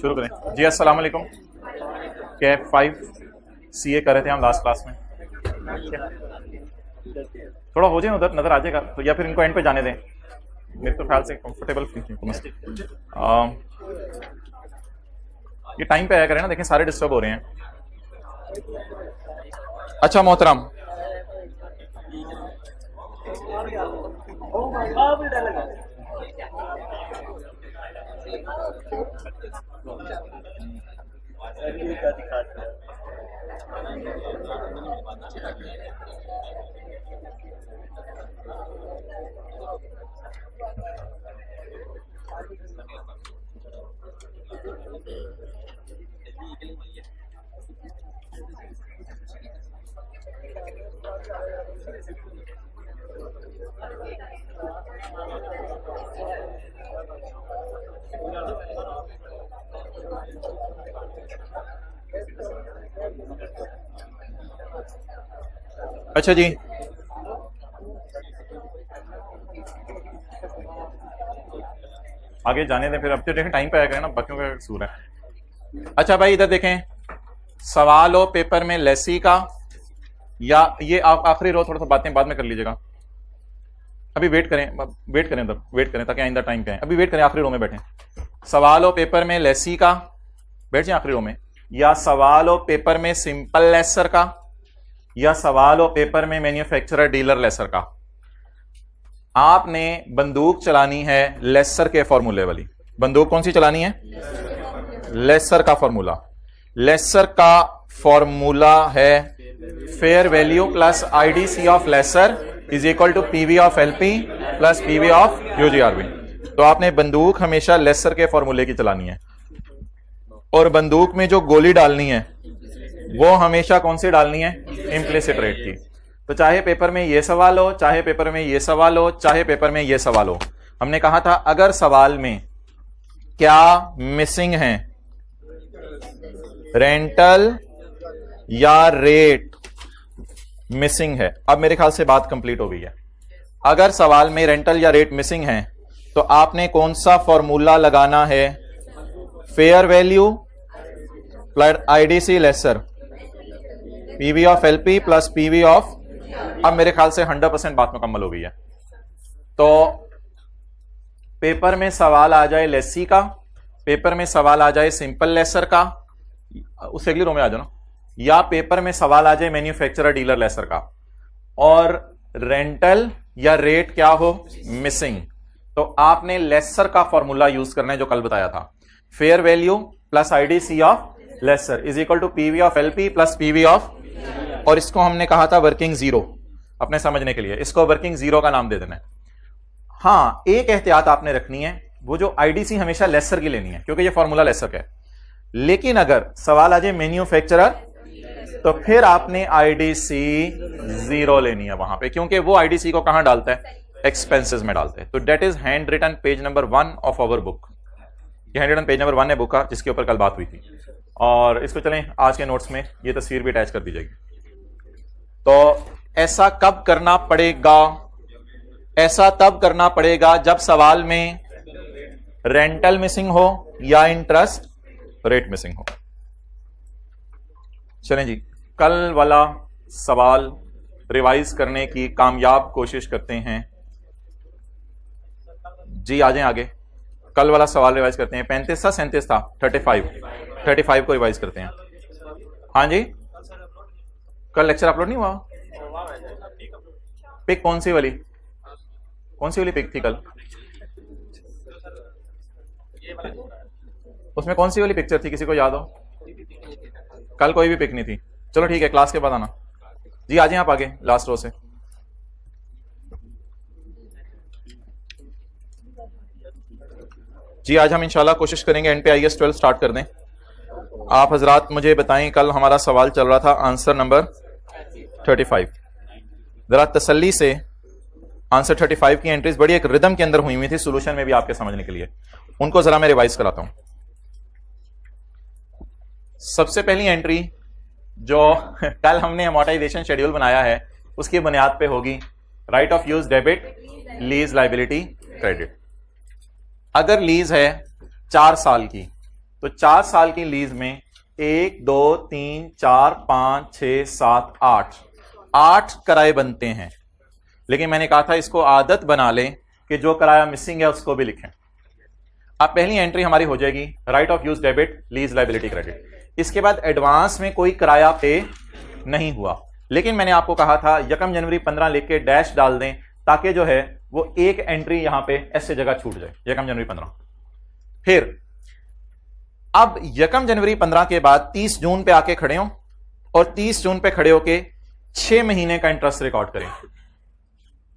शुरू करें जी। अस्सलाम वालेकुम। कैफ 5 CA कर रहे थे हम लास्ट क्लास में। थोड़ा हो जाए उधर नजर आ जाएगा तो, या फिर इनको एंड पे जाने दें, मेरे तो ख्याल से कंफर्टेबल ये टाइम पे आया करें ना, देखें सारे डिस्टर्ब हो रहे हैं। अच्छा मोहतरम, अच्छा जी, आगे जाने दें फिर। अब तो देखें टाइम पे आया करें ना, बाकियों का कसूर है। अच्छा भाई इधर देखें, सवाल हो पेपर में लेसी का, या ये आप आखिरी रो थोड़ा सा बातें बाद में कर लीजिएगा। अभी वेट करें उधर, वेट करें ताकि आइंदा टाइम पे आए। अभी वेट करें, आखिरी रो में बैठें। सवाल हो पेपर में लेसी का, बैठ जाए आखिरी रो में, या सवाल हो पेपर में सिंपल लेसर का, या सवाल हो पेपर में मैन्युफैक्चरर डीलर लेसर का। आपने बंदूक चलानी है लेसर के फॉर्मूले वाली। बंदूक कौन सी चलानी है? लेसर का फॉर्मूला। लेसर का फॉर्मूला है fair value plus IDC of laser is equal to PV of LP plus PV of UGRB. तो आपने बंदूक हमेशा लेसर के फॉर्मूले की चलानी है, और बंदूक में जो गोली डालनी है वो हमेशा कौन सी डालनी है? इम्प्लिसिट रेट की। तो चाहे पेपर में ये सवाल हो, चाहे पेपर में ये सवाल हो, चाहे पेपर में ये सवाल हो, हमने कहा था अगर सवाल में क्या मिसिंग है, रेंटल या रेट मिसिंग है। अब मेरे ख्याल से बात कंप्लीट हो गई है। अगर सवाल में रेंटल या रेट मिसिंग है तो आपने कौन सा फॉर्मूला लगाना है? Fair value plus IDC lesser PV of LP plus PV of. अब मेरे ख्याल से 100% बात मुकम्मल हो गई है। तो पेपर में सवाल आ जाए लेसी का, पेपर में सवाल आ जाए सिंपल लेसर का, उससे अगली रो में आ जाओ ना, या पेपर में सवाल आ जाए मैन्युफैक्चरर डीलर लेसर का, और रेंटल या रेट क्या हो? मिसिंग, तो आपने लेसर का फॉर्मूला यूज करना है जो कल बताया था। Fair value plus IDC of laser is equal to PV of LP plus PV of, और इसको हमने कहा था वर्किंग जीरो। अपने समझने के लिए इसको वर्किंग जीरो का नाम दे देना है। हाँ, एक एहतियात आपने रखनी है, वो जो आईडीसी हमेशा लेसर की लेनी है क्योंकि ये फॉर्मूला लेसर का है। लेकिन अगर सवाल आ जाए मैन्युफैक्चरर तो फिर आपने आईडीसी जीरो लेनी है वहां पे, क्योंकि वो आईडीसी को कहां डालता है? एक्सपेंसेस में डालता है। तो date is hand written page number 1 of our book. ये हैंड रिटन पेज नंबर 1 है बुक का, जिसके ऊपर कल बात हुई थी। और इसको चलें आज के नोट्स में ये तस्वीर भी अटैच कर दी जाएगी। तो ऐसा कब करना पड़ेगा? ऐसा तब करना पड़ेगा जब सवाल में रेंटल मिसिंग हो या इंटरेस्ट रेट मिसिंग हो। चलें जी, कल वाला सवाल रिवाइज करने की कामयाब कोशिश करते हैं जी। आ जाएं आगे, कल वाला सवाल रिवाइज करते हैं। 35 था, 37 था, 35 को रिवाइज करते हैं। हाँ जी, कल लेक्चर अपलोड नहीं हुआ? पिक कौन सी वाली पिक थी कल? उसमें कौन सी वाली पिक्चर थी, किसी को याद हो? कल कोई भी पिक नहीं थी। चलो ठीक है, क्लास के बाद आना जी। आ जाए आप आगे लास्ट रो से। जी आज हम इंशाल्लाह कोशिश करेंगे एंड पे IAS 12 स्टार्ट कर दें। आप हजरात मुझे बताएं, कल हमारा सवाल चल रहा था आंसर नंबर 35। जरा तसल्ली से आंसर 35 की एंट्रीज बड़ी एक रिदम के अंदर हुई हुई थी, सोल्यूशन में भी आपके समझने के लिए। उनको जरा मैं रिवाइज कराता हूं। सबसे पहली एंट्री जो कल हमने अमोर्टाइजेशन शेड्यूल बनाया है उसकी बुनियाद पे होगी right of use debit, lease liability, credit. अगर लीज है 4 साल की तो 4 साल की लीज में 1 2 3 4 5 6 7 8 किराए बनते हैं। लेकिन मैंने कहा था इसको आदत बना लें कि जो किराया मिसिंग है उसको भी लिखें। अब पहली एंट्री हमारी हो जाएगी right of use debit, lease liability credit. इसके बाद एडवांस में कोई किराया पे नहीं हुआ, लेकिन मैंने आपको कहा था 1 जनवरी 15 लिख के डैश डाल दें ताकि जो है वो एक एंट्री यहां पे ऐसे जगह छूट जाए 1 जनवरी 15। फिर अब 1 जनवरी 15 के बाद 30 जून पे आके खड़े हो और 30 जून पे खड़े होके 6 महीने का इंटरेस्ट रिकॉर्ड करें।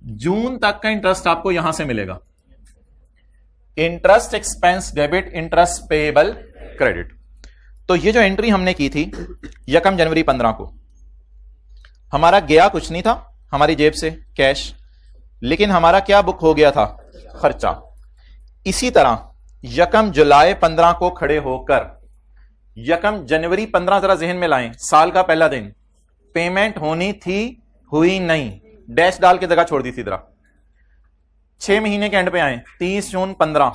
जून तक का इंटरेस्ट आपको यहां से मिलेगा। Interest expense debit, interest payable credit. तो ये जो एंट्री हमने की थी 1 जनवरी 15 को, हमारा गया कुछ नहीं था हमारी जेब से कैश, लेकिन हमारा क्या बुक हो गया था? खर्चा। इसी तरह 1 जुलाई 15 को खड़े होकर 1 जनवरी 15 जरा जहन में लाएं, साल का पहला दिन, पेमेंट होनी थी, हुई नहीं, डैश डाल के जगह छोड़ दी थी। जरा 6 महीने के एंड पे आए 30 June 15,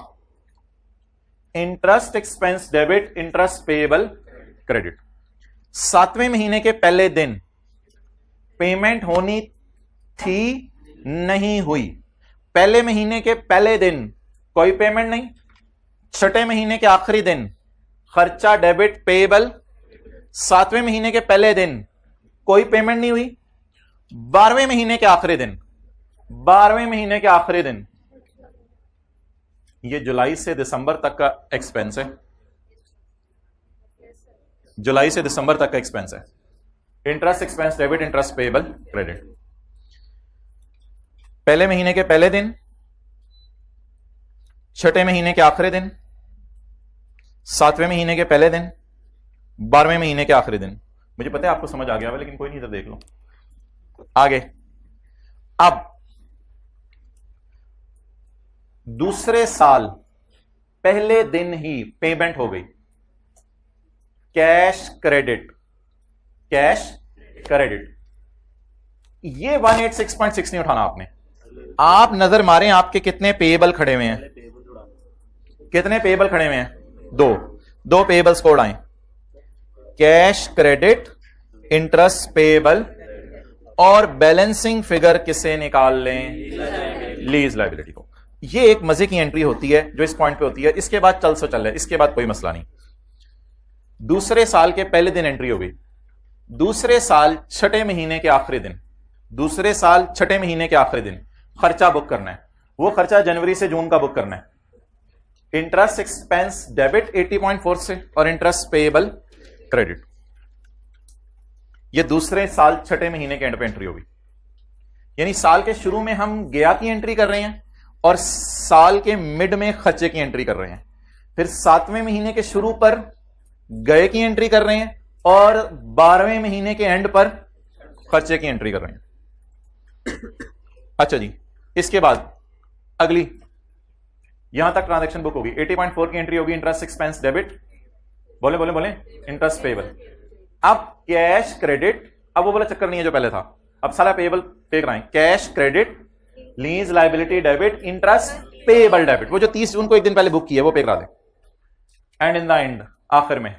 interest expense debit, interest payable credit. 7वें महीने के पहले दिन पेमेंट होनी थी, नहीं हुई। पहले महीने के पहले दिन कोई पेमेंट नहीं। 6ठे महीने के आखिरी दिन खर्चा डेबिट पेएबल। 7वें महीने के पहले दिन कोई पेमेंट नहीं हुई। 12वें महीने के आखिरी दिन, 12वें महीने के आखिरी दिन, ये जुलाई से दिसंबर तक का एक्सपेंस है, जुलाई से दिसंबर तक का एक्सपेंस है। Interest expense debit, interest payable credit. पहले महीने के पहले दिन, 6ठे महीने के आखिरी दिन, 7वें महीने के पहले दिन, 12वें महीने के आखिरी दिन। मुझे पता है आपको समझ आ गया है, लेकिन कोई नहीं, इधर देख लो आगे। अब दूसरे साल पहले दिन ही पेमेंट हो गई, कैश क्रेडिट, कैश क्रेडिट। ये 186.6 नहीं उठाना आपने। आप नजर मारें आपके कितने पेएबल खड़े हुए हैं, कितने पेएबल खड़े हुए हैं? 2 पेएबल्स कोड आए, कैश क्रेडिट, इंटरेस्ट पेएबल, और बैलेंसिंग फिगर किसे निकाल लें? लीज लायबिलिटी को। ये एक मजे की एंट्री होती है जो इस पॉइंट पे होती है। इसके बाद चल सो चल है, इसके बाद कोई मसला नहीं। दूसरे साल के पहले दिन एंट्री हो गई, दूसरे साल 6ठे महीने के आखिरी दिन, दूसरे साल 6ठे महीने के आखिरी दिन खर्चा बुक करना है। वो खर्चा जनवरी से जून का बुक करना है। इंटरेस्ट एक्सपेंस डेबिट 80.4 से, और इंटरेस्ट पेएबल क्रेडिट। ये दूसरे साल 6ठे महीने के एंड पे एंट्री होगी। यानी साल के शुरू में हम गया की एंट्री कर रहे हैं और साल के मिड में खर्चे की एंट्री कर रहे हैं। फिर 7वें महीने के शुरू पर गए की एंट्री कर रहे हैं और 12वें महीने के एंड पर खर्चे की एंट्री कर रहे हैं। अच्छा जी, इसके बाद अगली यहां तक ट्रांजैक्शन बुक होगी। 80.4 की एंट्री होगी, इंटरेस्ट एक्सपेंस डेबिट, बोले बोले बोले, इंटरेस्ट पेएबल। अब कैश क्रेडिट, अब वो वाला चक्कर नहीं है जो पहले था, अब सारा पेएबल पे कराएं। Cash credit, lease liability debit, interest payable debit. वो जो 30 जून को एक दिन पहले बुक की है वो पे करा दे। एंड इन द एंड, आखिर में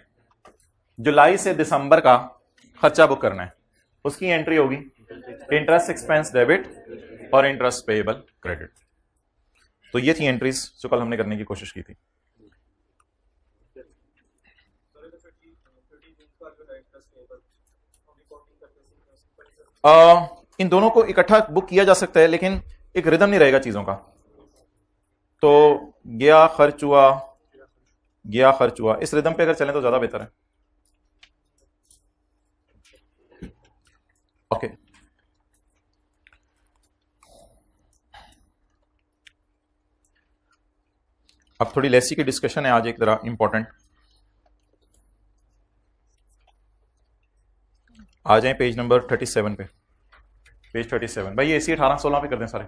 जुलाई से दिसंबर का खर्चा बुक करना है, उसकी एंट्री होगी इंटरेस्ट एक्सपेंस डेबिट और इंटरेस्ट पेएबल क्रेडिट। तो ये थी एंट्रीज जो कल हमने करने की कोशिश की थी। इन दोनों को इकट्ठा बुक किया जा सकता है, लेकिन एक रिदम नहीं रहेगा चीजों का। तो गया खर्च हुआ, गया खर्च हुआ, इस रिदम पे अगर चलें तो ज्यादा बेहतर है। ओके, अब थोड़ी लेसी की डिस्कशन है आज, एक तरह इंपॉर्टेंट। आ जाएं पेज नंबर 37 पे, पेज 37। भाई ये AC 18-16 पे कर दें सारे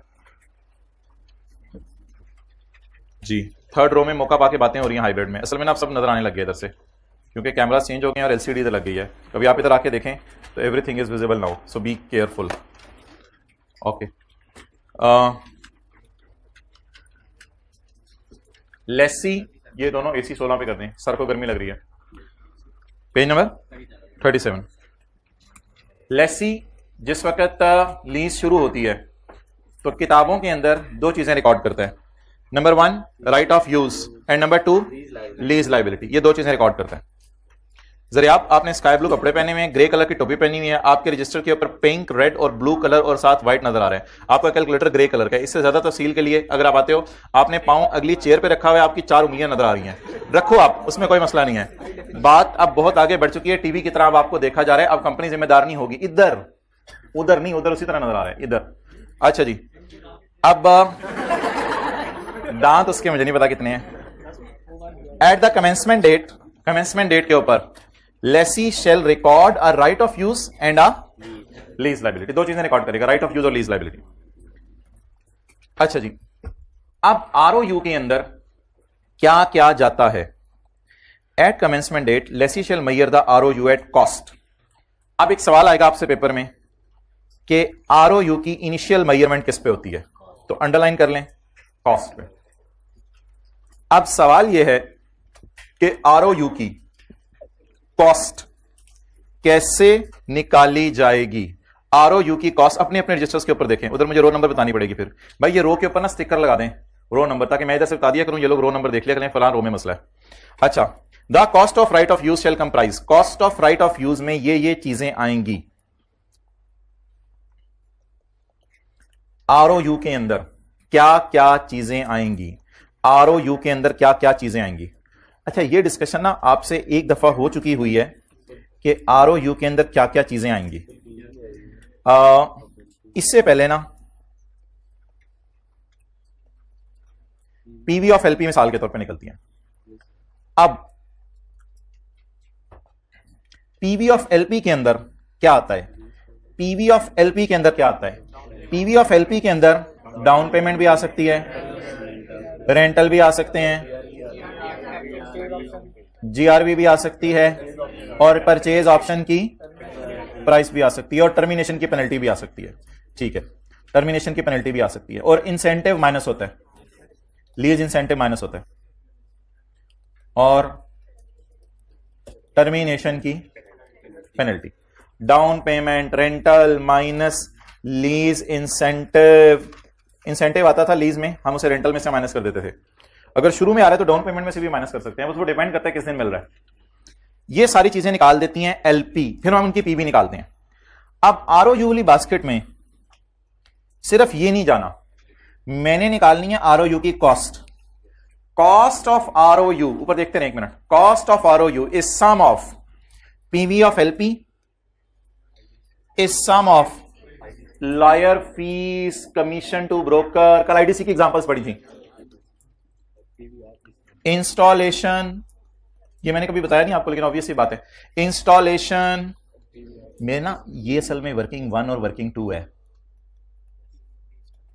जी। थर्ड रो में मौका पाके बातें हो रही हैं हाइब्रिड में। असल में ना आप सब नजर आने लग गए इधर से, क्योंकि कैमरा चेंज हो गए और LCD इधर लग गई है। कभी आप इधर आके देखें तो everything is visible now, so be careful. Okay, lessee ये दोनों AC 16 पे कर दें, सर को गर्मी लग रही है। Page number 37। लेसी जिस वक्त लीज शुरू होती है तो किताबों के अंदर दो चीजें रिकॉर्ड करता है। Number 1 right of use and number 2 lease liability. ये दो चीजें रिकॉर्ड करता है। जरा आपने स्काई ब्लू कपड़े पहने हुए हैं, ग्रे कलर की टोपी पहनी हुई है, आपके रजिस्टर के ऊपर पिंक, रेड और ब्लू कलर और साथ व्हाइट नजर आ रहे हैं, आपका कैलकुलेटर ग्रे कलर का है। इससे ज्यादा तफसील के लिए अगर आप आते हो, आपने पांव अगली चेयर पे रखा हुआ है, आपकी 4 उंगलियां नजर आ रही हैं, रखो आप, उसमें कोई मसला नहीं है। बात अब बहुत आगे बढ़ चुकी है, टीवी की तरह अब आपको देखा जा रहा है, अब कंपनी जिम्मेदार नहीं होगी। इधर उधर नहीं, उधर उसी तरह नजर आ रहा है, इधर। अच्छा जी, अब दांत उसके मुझे नहीं पता कितने हैं। एट द कमेंसमेंट डेट के ऊपर lessee shall record a right of use and a lease liability. दो चीजें रिकॉर्ड करेगा, राइट ऑफ यूज और लीज लाइबिलिटी। अच्छा जी, अब ROU के अंदर क्या क्या जाता है? At commencement date lessee shall measure the ROU at cost. अब एक सवाल आएगा आपसे पेपर में कि ROU की इनिशियल मेजरमेंट किस पे होती है, तो अंडरलाइन कर लें, कॉस्ट पे। अब सवाल यह है कि ROU की कॉस्ट कैसे निकाली जाएगी? ROU की कॉस्ट अपने अपने रजिस्टर्स के ऊपर देखें, उधर मुझे रो नंबर बतानी पड़ेगी। फिर भाई ये रो के ऊपर ना स्टिकर लगा दें, रो नंबर, ताकि मैं इधर से बता दिया करूं, ये लोग रो नंबर देख लिया करें, फलां रो में मसला है। अच्छा, the cost of right of use shall comprise. Cost of right of use में ये चीजें आएंगी। ROU के अंदर क्या क्या चीजें आएंगी? ROU के अंदर क्या क्या चीजें आएंगी? अच्छा, ये डिस्कशन ना आपसे एक दफा हो चुकी हुई है कि ROU के अंदर क्या क्या चीजें आएंगी। इससे पहले ना PV ऑफ LP मिसाल के तौर पे निकलती है। अब PV ऑफ LP के अंदर क्या आता है? PV ऑफ LP के अंदर क्या आता है? PV ऑफ LP के अंदर डाउन पेमेंट भी आ सकती है, रेंटल भी आ सकते हैं, GRV भी आ सकती है, और परचेज ऑप्शन की प्राइस भी आ सकती है, और टर्मिनेशन की पेनल्टी भी आ सकती है। ठीक है, टर्मिनेशन की पेनल्टी भी आ सकती है, और इंसेंटिव माइनस होता है, लीज इंसेंटिव माइनस होता है, और टर्मिनेशन की penalty. Down payment, rental minus lease incentive. Incentive आता था लीज में, हम उसे रेंटल में से माइनस कर देते थे। अगर शुरू में आ रहा है तो डाउन पेमेंट में से भी माइनस कर सकते हैं, बस वो डिपेंड करता है किस दिन मिल रहा है। ये सारी चीजें निकाल देती हैं LP, फिर हम उनकी PV निकालते हैं। अब ROU वाली बास्केट में सिर्फ ये नहीं जाना, मैंने निकालनी है ROU की कॉस्ट। कॉस्ट ऑफ ROU, ऊपर देखते हैं एक minute, cost of ROU is sum of PV of LP is sum of lawyer fees, commission to broker. कल IDC की एग्जांपल्स पढ़ी थी। इंस्टॉलेशन, ये मैंने कभी बताया नहीं आपको, लेकिन ऑब्वियस बात है, इंस्टॉलेशन में ना ये असल में वर्किंग 1 और वर्किंग 2 है।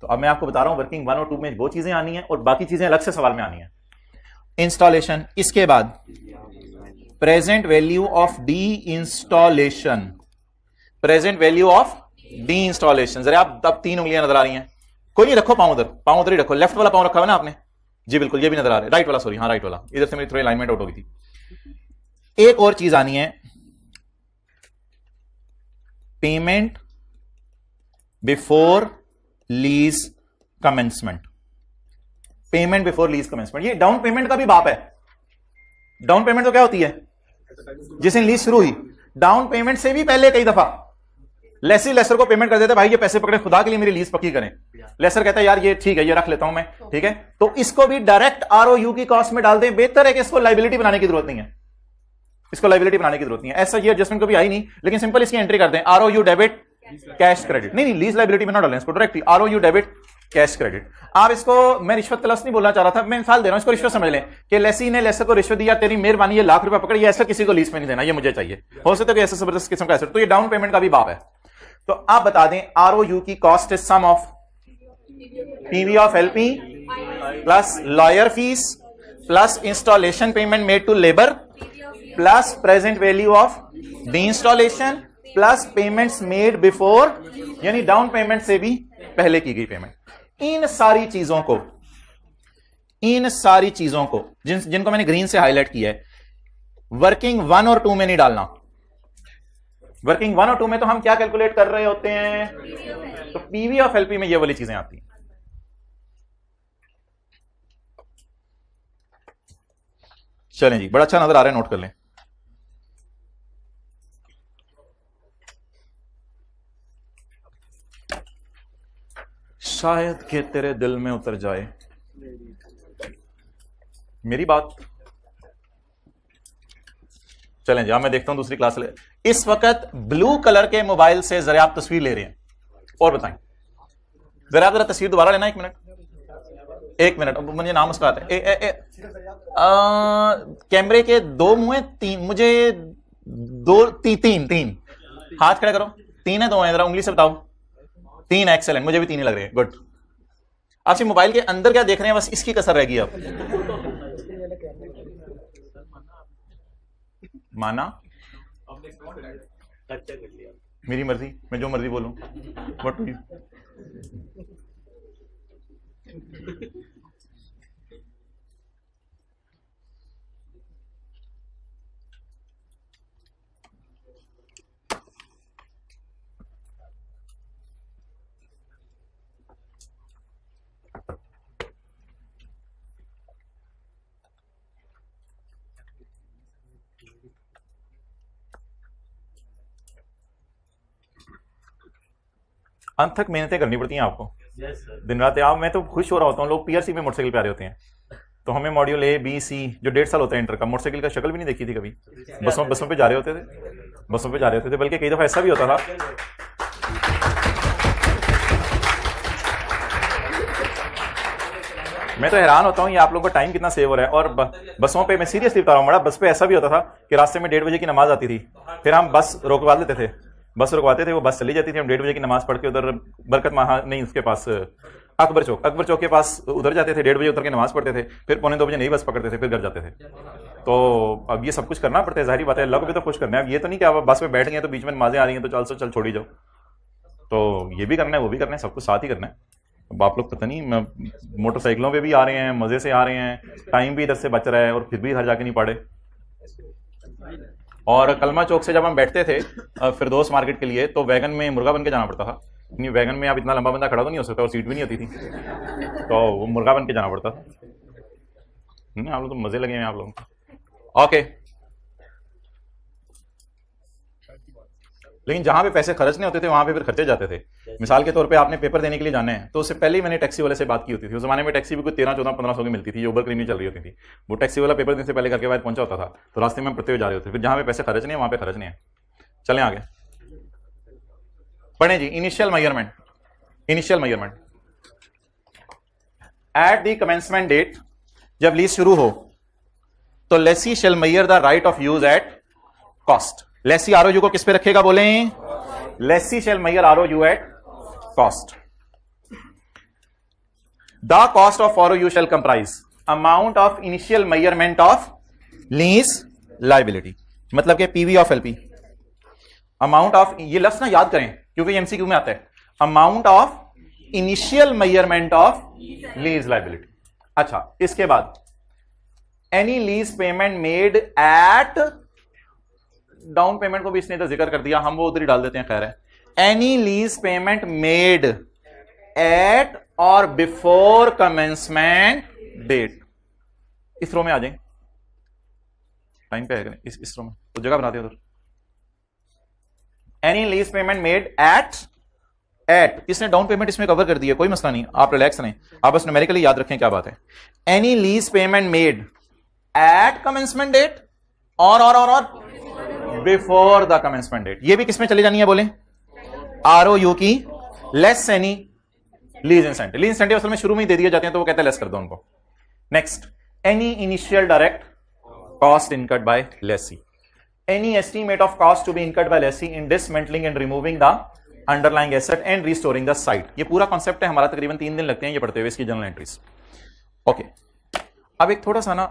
तो अब मैं आपको बता रहा हूं वर्किंग 1 और 2 में वो चीजें आनी है और बाकी चीजें अलग से सवाल में आनी है। इंस्टॉलेशन, इसके बाद present value of the installation, present value of the installation. जरा आप तब 3 उंगलियां नजर आ रही हैं, कोई नहीं, रखो पांव उधर, पांव उधर ही रखो। लेफ्ट वाला पांव रखा हुआ ना आपने? जी बिल्कुल, ये भी नजर आ रहा है, राइट वाला, सॉरी, हाँ राइट वाला, इधर से मेरी थोड़ी अलाइनमेंट आउट हो गई थी। एक और चीज आनी है, payment before lease commencement. Payment before lease commencement, ये डाउन पेमेंट का भी बाप है। डाउन पेमेंट तो क्या होती है? जिस दिन लीज शुरू हुई, डाउन पेमेंट से भी पहले कई दफा लेसी लेसर को पेमेंट कर देते, भाई ये पैसे पकड़े, खुदा के लिए मेरी लीज पक्की करें। लेसर कहता है यार ये ठीक है, ये रख लेता हूं मैं, ठीक है, तो इसको भी डायरेक्ट ROU की कॉस्ट में डाल दें। बेहतर है कि इसको लाइबिलिटी बनाने की जरूरत नहीं है, इसको लाइबिलिटी बनाने की जरूरत नहीं है। ऐसा ये एडजस्टमेंट कभी आई नहीं, लेकिन सिंपल इसकी एंट्री कर दें, ROU डेबिट कैश क्रेडिट। नहीं, लीज लाइबिलिटी में ना डालें इसको, directly ROU debit cash credit. आप इसको, मैं रिश्वत तलस नहीं बोलना चाह रहा था, मैं मिसाल दे रहा हूं, इसको रिश्वत समझ लें कि लेसी ने लेसर को रिश्वत दिया, तेरी मेहरबानी, ये लाख रुपया पकड़, ये ऐसा किसी को लीज में नहीं देना, ये मुझे चाहिए। हो सकता है ऐसा जबरदस्त किस्म का एसेट, तो ये डाउन पेमेंट का भी बाप है। तो आप बता दें ROU की cost is sum of PV of LP plus lawyer fees plus installation payment made to labour plus present value of the installation plus payments made before, यानी डाउन पेमेंट से भी पहले की गई पेमेंट। इन सारी चीजों को इन सारी चीजों को जिनको मैंने ग्रीन से हाईलाइट किया है, वर्किंग 1 और 2 में नहीं डालना। वर्किंग 1 और 2 में तो हम क्या कैलकुलेट कर रहे होते हैं, तो पीवी ऑफ एलपी में ये वाली चीजें आती हैं। चलें जी, बड़ा अच्छा नजर आ रहा है, नोट कर लें। शायद कि तेरे दिल में उतर जाए मेरी बात। चलें जी, मैं देखता हूं दूसरी क्लास ले। इस वक्त ब्लू कलर के मोबाइल से जरा आप तस्वीर ले रहे हैं, और बताएं जरा तस्वीर दोबारा लेना। 1 मिनट 1 मिनट, मुझे नाम उसका आता है। कैमरे के 2 मुंह हैं, 3 मुझे 2 3 हाथ खड़े करो। 3 है 2 है, जरा उंगली से बताओ। 3, एक्सेलेंट, मुझे भी 3 ही लग रहे हैं, गुड। आपसे मोबाइल के अंदर क्या देख रहे हैं, बस इसकी कसर रहेगी अब। माना मेरी मर्जी, मैं जो मर्जी बोलूं। What do you? अंत तक मेहनतें करनी पड़ती हैं आपको, दिन रात। आप, मैं तो खुश हो रहा होता हूँ, लोग पीआरसी में मोटरसाइकिल पे आ रहे होते हैं, तो हमें मॉड्यूल A B C जो 1.5 साल होता है इंटर का, मोटरसाइकिल का शक्ल भी नहीं देखी थी कभी। बसों पे जा रहे होते थे, बल्कि कई दफा ऐसा भी होता था मैं तो हैरान होता हूँ ये आप लोगों का टाइम कितना सेव हो रहा है। और बसों पे, मैं सीरियसली बता रहा हूँ, बड़ा बस पे ऐसा भी होता था कि रास्ते में 1:30 बजे की नमाज आती थी, फिर हम बस रोकवा लेते थे, बस रुकवाते थे, वो बस चली जाती थी, हम 1:30 बजे की नमाज पढ़ के उधर बरकत महा नहीं, उसके पास अकबर चौक के पास उधर जाते थे, 1:30 बजे उतर के नमाज पढ़ते थे, फिर 1:45 बजे नई बस पकड़ते थे, फिर घर जाते थे। तो अब ये सब कुछ करना पड़ता है, जाहिर बात है, अल्लाह को भी तो खुश करना है। अब ये तो नहीं कि आप बस में बैठ गए तो बीच में नमाजें आ रही हैं तो चल छोड़ी जाओ, तो ये भी करना है, वो भी करना है, सब कुछ साथ ही करना है। अब आप लोग पता नहीं मोटरसाइकिलों पे भी आ रहे हैं, मजे से आ रहे हैं, टाइम भी इधर से बच रहा है, और फिर भी घर जाके नहीं पढ़े। और कलमा चौक से जब हम बैठते थे फिरदौस मार्केट के लिए, तो वैगन में मुर्गा बन के जाना पड़ता था। नहीं, वैगन में आप इतना लंबा बंदा खड़ा तो नहीं हो सकता, और सीट भी नहीं होती थी, तो वो मुर्गा बन के जाना पड़ता था। आप लोग तो मजे लगे हैं आप लोगों को। ओके, लेकिन जहां पे पैसे खर्चने होते थे वहां पे फिर खर्चे जाते थे। मिसाल के तौर पे आपने पेपर देने के लिए जाना है, तो उससे पहले ही मैंने टैक्सी वाले से बात की होती थी। उस जमाने में टैक्सी भी कोई 13, 14, 1500 की मिलती थी, जो उबर क्रीमी चल रही होती थी। वो टैक्सी वाला पेपर देने से पहले करके बाद पहुंचा होता था, तो रास्ते में पढ़ते हुए जा रहे होते, फिर जहां पे पैसे खर्चने हैं वहां पे खर्चने हैं। चलें आगे पढ़ें जी। Initial measurement at the commencement date, जब लीज शुरू हो तो lessee shall measure the right of use at cost. Lessee ROU को किस पे रखेगा, बोलें? Lessee shall measure ROU at cost. The cost of ROU shall comprise amount of initial measurement of lease liability, मतलब कि PV of LP. Amount of, ये लफ्ज ना याद करें क्योंकि एमसीक्यू में आता है, amount of initial measurement of lease liability. अच्छा, इसके बाद any lease payment made at, down payment को भी इसने तो जिक्र कर दिया, हम वो उधर ही डाल देते हैं, खैर है। Any lease payment made eight और बिफोर कमेंसमेंट डेट। इस रो में आ जाए, टाइम पे है इस रो में, तो जगह बनाते हैं उधर। Any lease payment made eight, इसने डाउन पेमेंट इसमें कवर कर दी है, कोई मसला नहीं, आप रिलैक्स रहें, आप बस न्यूमेरिकली याद रखें क्या बात है। Any lease payment made at commencement date और बिफोर द कमेंसमेंट डेट। ये भी किसमें चली जानी है, बोले? आरओयू की less any lease incentive. Lease incentive असल में शुरू में ही दे दिए जाते हैं, तो वो कहते हैं लेस कर दो उनको। Next, any initial direct cost incurred by lessee. Any estimate of cost to be incurred by lessee in dismantling and removing the underlying asset and restoring the site. ये पूरा कॉन्सेप्ट है हमारा, तकरीबन 3 दिन लगते हैं ये पढ़ते हुए, इसकी जर्नल एंट्रीज। ओके, अब एक थोड़ा सा ना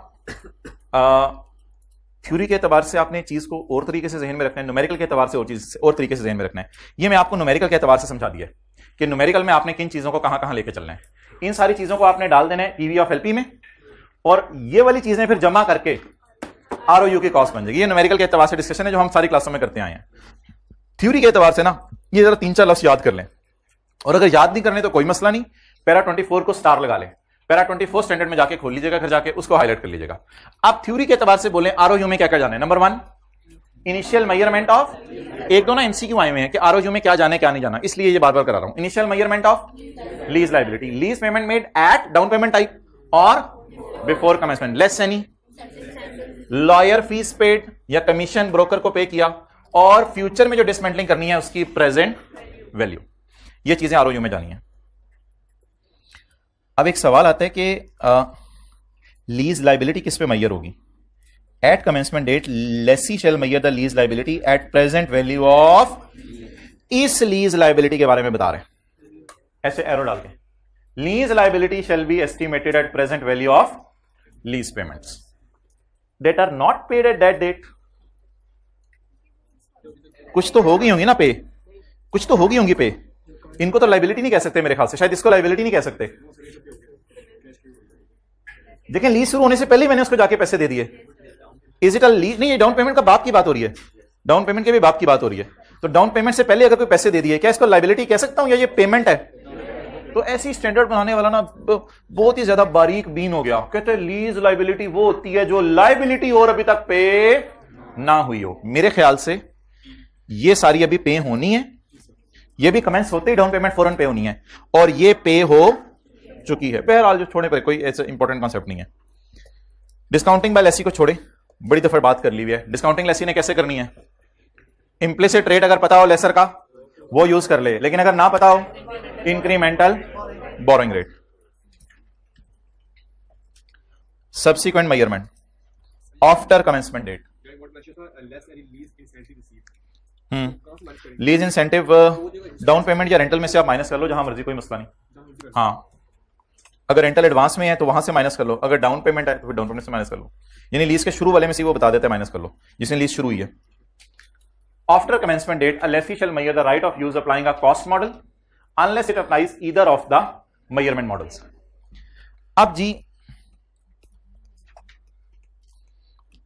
थ्योरी के एतबार से आपने चीज को और तरीके से जहन में रखना है, न्यूमेरिकल के एतबार से और तरीके से जहन में रखना है। ये मैं आपको न्यूमेरिकल के एतबार से समझा दिया है कि न्यूमेरिकल में आपने किन चीजों को कहां कहां लेके चलना है। इन सारी चीजों को आपने डाल देना है पीवी ऑफ एलपी में, और ये वाली चीजें फिर जमा करके आरओयू की कॉस्ट बन जाएगी। ये न्यूमेरिकल के एतबार से डिस्कशन है जो हम सारी क्लासों में करते आए हैं। थ्योरी के एतबार से ना ये जरा 3-4 लफ्ज याद कर लें, और अगर याद नहीं करने तो कोई मसला नहीं, पैरा 24 को स्टार लगा लें, पैरा 24 स्टैंडर्ड में जाके खोल लीजिएगा, घर जाके उसको हाईलाइट कर लीजिएगा। आप थ्योरी के एतबार से बोलें आरओयू में क्या क्या जाना है। नंबर 1 इनिशियल मेजरमेंट ऑफ, एक दो ना एमसीक्यू आए हुए हैं कि आरओयू में क्या जाने क्या नहीं जाना, इसलिए ये बार बार करा रहा हूं। Initial measurement of lease liability, lease payment made at down payment type और before commencement, less any lawyer fees paid या कमीशन ब्रोकर को पे किया, और फ्यूचर में जो डिसमेंटलिंग करनी है उसकी प्रेजेंट वैल्यू, ये चीजें आरओयू में जानी है। अब एक सवाल आता है कि लीज लायबिलिटी किस पे मैयर होगी। At commencement date lessee shall measure the lease liability at present value of, इस लीज लायबिलिटी के बारे में बता रहे हैं, ऐसे एरो डाल के lease liability shall be estimated at present value of lease payments that are not paid at that date। कुछ तो होगी होंगी ना पे, कुछ तो होगी होंगी पे, इनको तो लाइबिलिटी नहीं कह सकते मेरे ख्याल से, शायद इसको लाइबिलिटी नहीं कह सकते। देखें लीज शुरू होने से पहले ही मैंने उसको जाके पैसे दे दिए, इज इट अ लीज? नहीं, ये डाउन पेमेंट का बाप की बात हो रही है, डाउन पेमेंट के भी बाप की बात हो रही है। तो डाउन पेमेंट से पहले अगर कोई पैसे दे दिए, क्या इसको लाइबिलिटी कह सकता हूं या ये पेमेंट है? तो ऐसी स्टैंडर्ड बनाने वाला ना बहुत ही ज्यादा बारीक बीन हो गया। कहते हैं लीज लायबिलिटी वो होती है जो लायबिलिटी और अभी तक पे ना हुई हो। मेरे ख्याल से ये सारी अभी पे होनी है, ये भी कमेंट्स होते ही डाउन पेमेंट फौरन पे होनी है, और ये पे हो चुकी है। बहरहाल जो छोड़ने पर कोई ऐसा इंपॉर्टेंट कॉन्सेप्ट नहीं है। डिस्काउंटिंग बाय लेसी को छोड़े, बड़ी दफा बात कर ली हुई है। डिस्काउंटिंग लेसी ने कैसे करनी है? इंप्लिसिट रेट अगर पता हो लेसर का वो यूज कर ले, लेकिन अगर ना पता हो incremental borrowing rate. Subsequent measurement after commencement date, lease incentive down payment या रेंटल में से आप माइनस कर लो, जहां मर्जी, कोई मसला नहीं। हाँ, अगर रेंटल एडवांस में है तो वहां से माइनस कर लो, अगर डाउन पेमेंट है तो फिर डाउन पेमेंट से माइनस कर लो, यानी लीज के शुरू वाले में से वो बता देते हैं माइनस कर लो जिसने लीज शुरू हुई है। After commencement date, a lessee shall measure the right of use applying a cost model unless it applies either of the measurement models। अब जी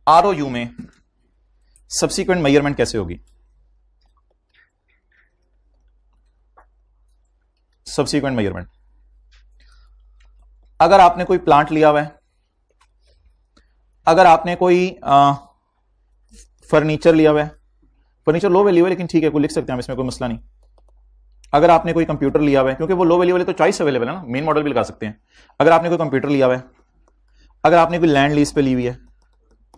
आरओयू में सब्सिक्वेंट मेजरमेंट कैसे होगी? सब्सिक्वेंट मेजरमेंट, अगर आपने कोई प्लांट लिया हुआ है, अगर आपने कोई फर्नीचर लिया हुआ है, फर्नीचर लो वैल्यू है लेकिन ठीक है, कोई लिख सकते हैं हम, इसमें कोई मसला नहीं। अगर आपने कोई कंप्यूटर लिया हुआ है, क्योंकि वो लो वैल्यू वाले तो चॉइस अवेलेबल है ना, मेन मॉडल भी लगा सकते हैं। अगर आपने कोई कंप्यूटर लिया हुआ है, अगर आपने कोई लैंड लीज पे ली हुई है,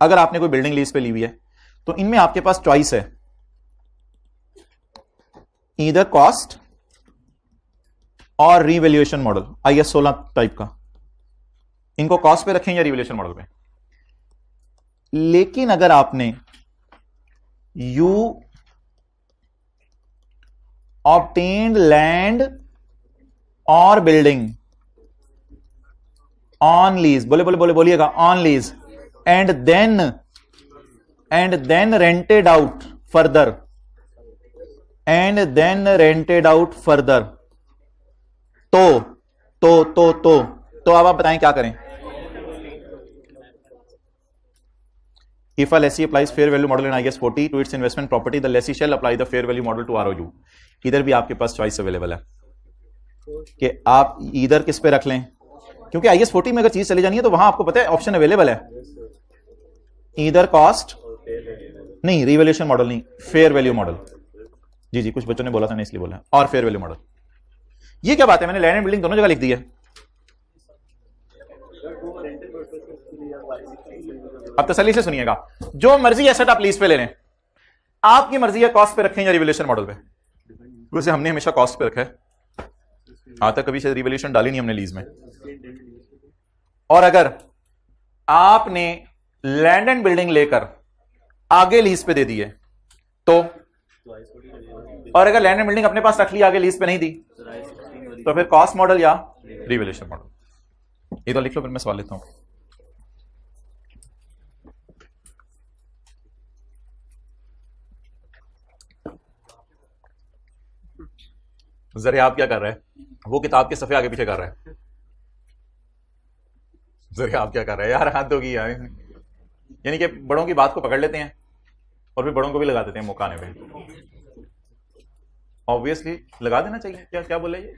अगर आपने कोई बिल्डिंग लीज पे ली हुई है, तो इनमें आपके पास चॉइस है, ईदर कॉस्ट और रिवैल्यूएशन मॉडल, IS 16 टाइप का। इनको कॉस्ट पे रखें या रिवैल्यूएशन मॉडल पे। लेकिन अगर आपने You obtained land or building on lease, बोलिएगा on lease, and then rented out further, तो अब आप बताएं क्या करें? If a lessee applies fair value model in IS 40 to its investment property, the lessee shall apply the fair value model to ROU। इधर भी आपके पास चॉइस अवेलेबल है कि आप इधर किस पे रख लें, क्योंकि IS 40 में अगर चीज चली जानी है तो वहां आपको पता है ऑप्शन अवेलेबल है, इधर कॉस्ट नहीं, रिवैल्यूएशन मॉडल नहीं, फेयर वैल्यू मॉडल। जी, कुछ बच्चों ने बोला था ना इसलिए बोला, और फेयर वैल्यू मॉडल। ये क्या बात है, मैंने लैंड एंड बिल्डिंग दोनों जगह लिख दी है। अब तसल्ली से सुनिएगा, जो मर्जी एसेट आप लीज पे ले लें, आपकी मर्जी है कॉस्ट पे रखें या रिवैल्यूएशन मॉडल पे। वैसे हमने हमेशा कॉस्ट पे रखा है, आज तक कभी शायद रिवैल्यूएशन डाली नहीं हमने लीज में। और अगर आपने लैंड एंड बिल्डिंग लेकर आगे लीज पे दे दी है तो, और अगर लैंड एंड बिल्डिंग अपने पास रख ली आगे लीज पे नहीं दी, तो फिर कॉस्ट मॉडल या रिवैल्यूएशन मॉडल। ये तो लिख लो, फिर मैं सवाल लेता हूं। जरा आप क्या कर रहे हैं? वो किताब के सफे आगे पीछे कर रहे हैं। सर आप क्या कर रहे हैं यार, हाथ दोगी यार। यानी कि बड़ों की बात को पकड़ लेते हैं और फिर बड़ों को भी लगा देते हैं मुकाने पे। ऑब्वियसली लगा देना चाहिए। क्या क्या बोले ये?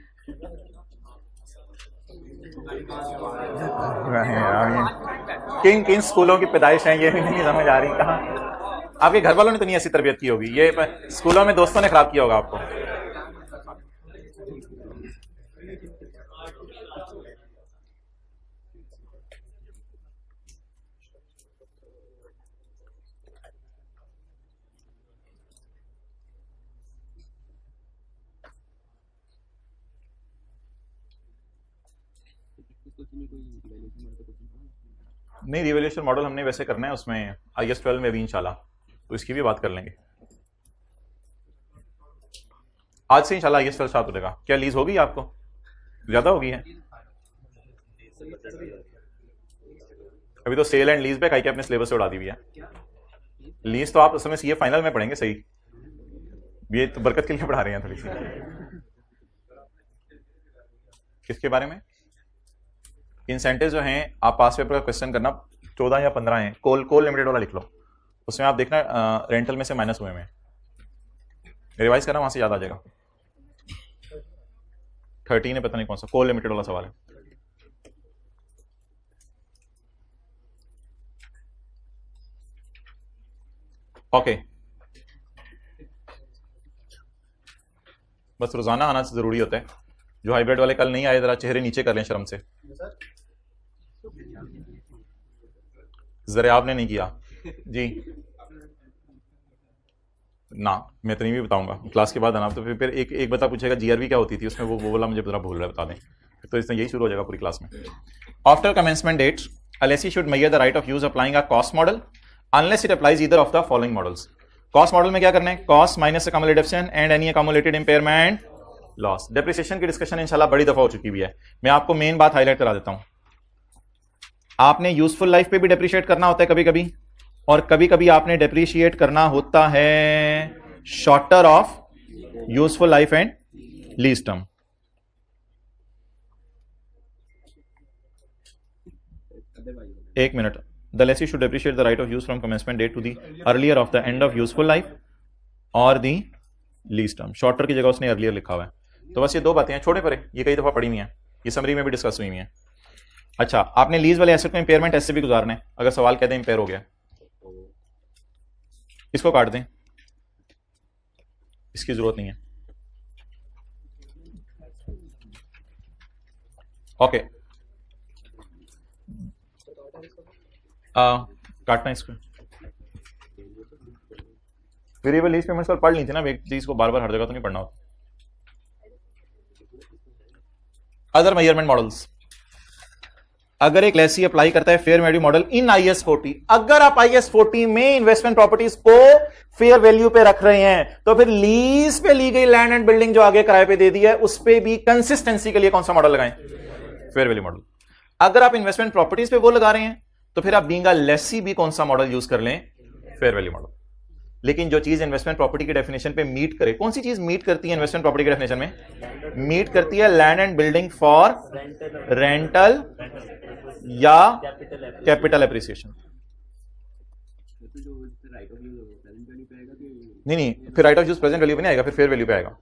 किन किन स्कूलों की पैदाइश है ये भी नहीं समझ आ रही। कहाँ आपके घर वालों ने तो नहीं ऐसी तरबियत की होगी, ये स्कूलों में दोस्तों ने खराब किया होगा आपको। नहीं, रिवोल्यूशन मॉडल हमने वैसे करना है उसमें IS 12 में भी इंशाल्लाह, तो इसकी भी बात कर लेंगे। आज से इंशाल्लाह IS 12 स्टार्ट हो जाएगा। क्या लीज होगी आपको? ज्यादा होगी है अभी तो। सेल एंड लीज पे कहीं अपने सिलेबस से उड़ा दी हुई है। लीज तो आप उस समय सीए फाइनल में पढ़ेंगे सही, ये तो बरकत के लिए पढ़ा रहे हैं थोड़ी सी। किसके बारे में? इंसेंटिव जो हैं, आप पास पेपर का क्वेश्चन करना 14 या 15 हैं, कोल लिमिटेड वाला लिख लो, उसमें आप देखना रेंटल में से माइनस हुए में, रिवाइज करना, वहां से याद आ जाएगा। 13 है, पता नहीं कौन सा कोल लिमिटेड वाला सवाल है। ओके, बस रोजाना आना जरूरी होता है। जो हाइब्रिड वाले कल नहीं आए, जरा चेहरे नीचे कर लें शर्म से। जरा आपने नहीं किया जी ना, मैं तो नहीं भी बताऊंगा क्लास के बाद आना। तो फिर एक बता पूछेगा जीआरबी क्या होती थी उसमें, वो बोला मुझे जरा भूल रहा है, बता दें। तो इसमें यही शुरू हो जाएगा पूरी क्लास में। After commencement date LSE should measure the right of use applying a cost model unless it applies either of the following models. Cost model में क्या करना है? Cost minus accumulated depreciation and any accumulated impairment loss. Depreciation की discussion इंशाल्लाह बड़ी दफा हो चुकी हुई है। मैं आपको मेन बात हाईलाइट करा देता हूं। आपने यूजफुल लाइफ पे भी डेप्रिशिएट करना होता है कभी कभी, और कभी कभी आपने डेप्रिशिएट करना होता है shorter of useful life and lease term. एक minute. The lessee should depreciate the right of use from commencement date to the earlier of the end of useful life और दी लीज टर्म। शॉर्टर की जगह उसने earlier लिखा हुआ है। तो बस ये दो बातें हैं, छोटे परे, ये कई दफा पढ़ी हुई हैं, ये समरी में भी डिस्कस हुई है। अच्छा, आपने लीज वाले एसेट को इंपेयरमेंट ऐसे भी गुजारना है। अगर सवाल कहते हैं इंपेयर हो गया, इसको काट दें, इसकी जरूरत नहीं है। ओके, काटना इसको। वेरिएबल लीज पेमेंट्स पर पढ़ ली थी ना, एक चीज को बार बार हर जगह तो नहीं पढ़ना होता। अदर मेजरमेंट मॉडल्स, अगर एक लेसी अप्लाई करता है fair value model in IS 40, अगर आप IS 40 में इन्वेस्टमेंट प्रॉपर्टीज को फेयर वैल्यू पे रख रहे हैं, तो फिर लीज पे ली गई लैंड एंड बिल्डिंग जो आगे किराए पे दे दी है, उस पे भी कंसिस्टेंसी के लिए कौन सा मॉडल लगाएं? Fair value model. अगर आप इन्वेस्टमेंट प्रॉपर्टीज पे वो लगा रहे हैं, तो फिर आप बीइंग अ लेसी भी कौन सा मॉडल यूज कर लें? Fair value model. लेकिन जो चीज इन्वेस्टमेंट प्रॉपर्टी की डेफिनेशन पे मीट करे, कौन सी चीज मीट करती है इन्वेस्टमेंट प्रॉपर्टी की डेफिनेशन में? मीट करती है land and building for rental या कैपिटल एप्रिसिएशन। नहीं, फिर right of use present value पे नहीं आएगा, फिर फेयर वैल्यू पे आएगा।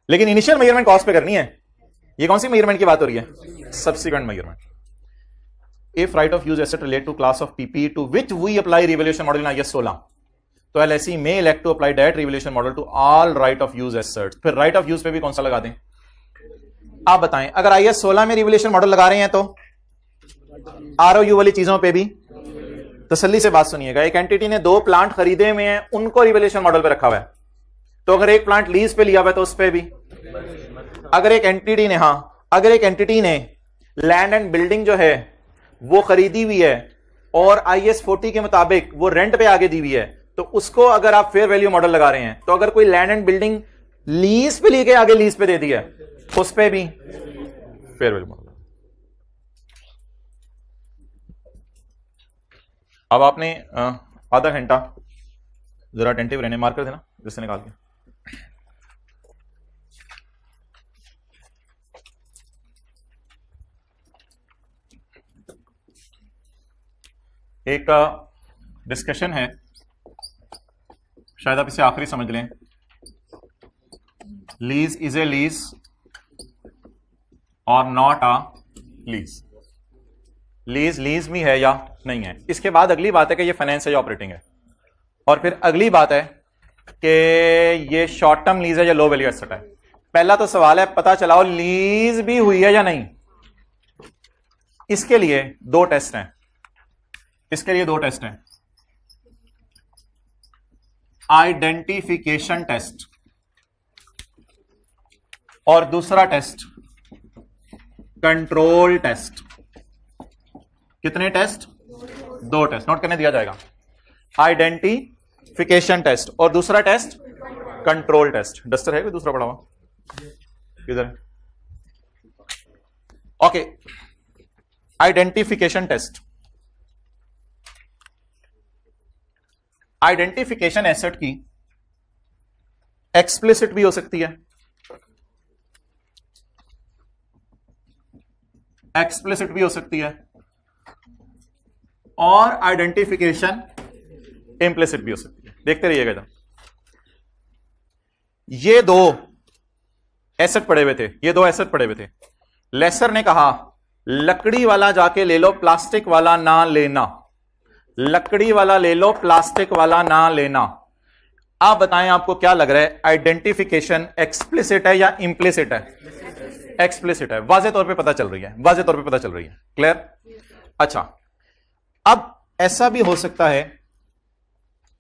लेकिन इनिशियल मेजरमेंट कॉस्ट पे करनी है। ये कौन सी मेजरमेंट की बात हो रही है? Subsequent measurement. If right of use asset relate to class of PP to which we apply revolution model in IS 16, तो LSE may elect to apply that revaluation model to all right of use assets। फिर right of use पे भी कौन सा लगा दें? आप बताएं। अगर IS 16 में रिवोल्यूशन मॉडल लगा रहे हैं तो ROU वाली चीजों पे भी तसल्ली से बात सुनिएगा। एक एंटिटी ने 2 प्लांट खरीदे हुए हैं, उनको रिवोल्यूशन मॉडल पे रखा हुआ है, तो अगर एक प्लांट लीज पे लिया हुआ है तो उस पे भी। अगर एक एंटिटी ने लैंड एंड बिल्डिंग जो है वो खरीदी हुई है और IS 40 के मुताबिक वो रेंट पे आगे दी हुई है, तो उसको अगर आप फेयर वैल्यू मॉडल लगा रहे हैं, तो अगर कोई लैंड एंड बिल्डिंग लीज पे लेके आगे लीज पे दे दी है, उस पे भी फेयर वैल्यू मॉडल। अब आपने आधा घंटा जरा अटेंटिव रहने, मार्कर देना जिससे निकाल के। एक डिस्कशन है, शायद आप इसे आखिरी समझ लें। लीज इज ए लीज और not a lease. Lease lease भी है या नहीं है। इसके बाद अगली बात है कि ये फाइनेंस है या ऑपरेटिंग है, और फिर अगली बात है कि ये शॉर्ट टर्म लीज है या लो वैल्यू एसेट है। पहला तो सवाल है पता चलाओ लीज भी हुई है या नहीं। इसके लिए दो टेस्ट हैं, इसके लिए दो टेस्ट हैं। आइडेंटिफिकेशन टेस्ट और दूसरा टेस्ट कंट्रोल टेस्ट। कितने टेस्ट? दो टेस्ट, नोट करने दिया जाएगा। आइडेंटिफिकेशन टेस्ट और दूसरा टेस्ट कंट्रोल टेस्ट। डस्टर है कोई दूसरा पड़ा हुआ? किधर? Okay, identification test. Identification asset की एक्सप्लिसिट भी हो सकती है, एक्सप्लिसिट भी हो सकती है, और आइडेंटिफिकेशन इम्प्लिसिट भी हो सकती है। देखते रहिएगा जब ये दो एसेट पड़े हुए थे, ये दो एसेट पड़े हुए थे। लेसर ने कहा लकड़ी वाला जाके ले लो, प्लास्टिक वाला ना लेना। लकड़ी वाला ले लो, प्लास्टिक वाला ना लेना। आप बताएं आपको क्या लग रहा है, आइडेंटिफिकेशन एक्सप्लिसिट है या इंप्लिसिट है? एक्सप्लिसिट है, वाज़े तौर पे पता चल रही है, वाज़े तौर पे पता चल रही है। क्लियर? अच्छा, अब ऐसा भी हो सकता है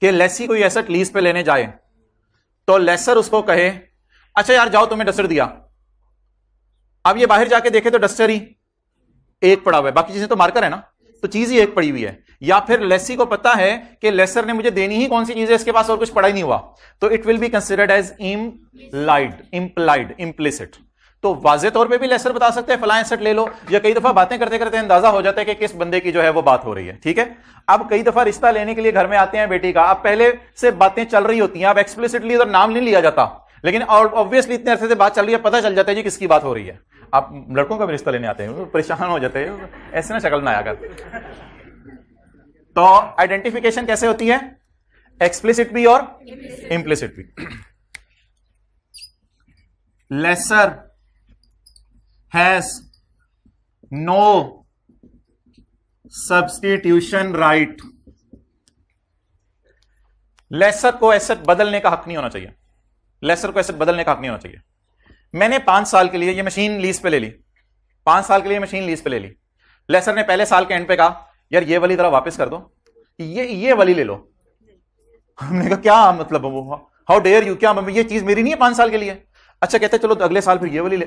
कि लेसी कोई एसेट लीज पे लेने जाए तो लेसर उसको कहे अच्छा यार जाओ तुम्हें डस्टर दिया। अब ये बाहर जाके देखे तो डस्टर ही एक पड़ा हुआ है, बाकी चीजें तो मार्कर है ना, तो चीज ही एक पड़ी हुई है। या फिर लेसी को पता है कि लेसर ने मुझे देनी ही कौन सी चीज है, इसके पास और कुछ पड़ा ही नहीं हुआ, तो it will be considered as implied, implicit. तो वाजे तौर पे भी लेसर बता सकते हैं फलां एसेट ले लो, या कई दफा बातें करते करते अंदाजा हो जाता है कि किस बंदे की जो है वो बात हो रही है। ठीक है, अब कई दफा रिश्ता लेने के लिए घर में आते हैं बेटी का, अब पहले से बातें चल रही होती हैं, अब एक्सप्लिसिटली तो नाम नहीं लिया जाता, लेकिन ऑब्वियसली इतने अरसे से बात चल रही है, पता चल जाता है जी किसकी बात हो रही है। आप लड़कों का भी रिश्ता लेने आते हैं, परेशान हो जाते हैं, ऐसे ना शक्ल ना आया कर। तो आइडेंटिफिकेशन कैसे होती है? एक्सप्लिसिट भी और इम्प्लिसिट भी। Lessor has no substitution right। Lessor को एसेट बदलने का हक नहीं होना चाहिए, लेसर को एसेट बदलने का हक नहीं होना चाहिए। मैंने 5 साल के लिए ये मशीन लीज पे ले ली, 5 साल के लिए मशीन लीज पे ले ली। लेसर ने पहले साल के एंड पे कहा यार ये वाली तरह वापस कर दो, ये वाली ले लो। हमने कहा क्या मतलब, हाउ डेयर यू, क्या ये चीज मेरी नहीं है 5 साल के लिए? अच्छा, कहते चलो अगले साल फिर ये वाली ले।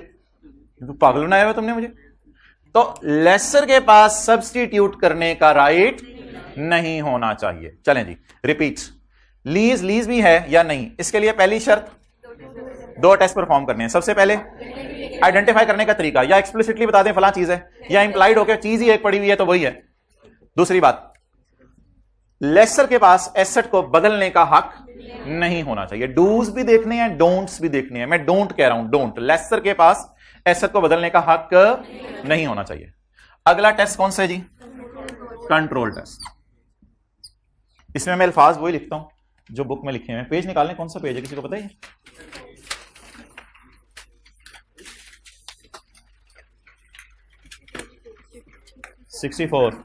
तो पागल बनाया हुआ तुमने मुझे। तो लेसर के पास सब्स्टिट्यूट करने का राइट नहीं होना चाहिए। चलें जी, रिपीट। लीज लीज भी है या नहीं, इसके लिए पहली शर्त दो टेस्ट परफॉर्म करने हैं। सबसे पहले आइडेंटिफाई करने का तरीका, या एक्सप्लिसिटली बता दें फला चीज है, या इंप्लाइड होकर चीज ही एक पड़ी हुई है तो वही है। दूसरी बात, लेसर के पास एसेट को बदलने का हक नहीं होना चाहिए। डूज भी देखने हैं, डोंट्स भी देखने हैं। मैं डोंट कह रहा हूं, डोंट। लेसर के पास एसेट को बदलने का हक नहीं होना चाहिए। अगला टेस्ट कौन सा है जी? Control test. इसमें मैं अल्फाज वही लिखता हूं जो बुक में लिखे हैं। पेज निकालने, कौन सा पेज है किसी को पता है? 64।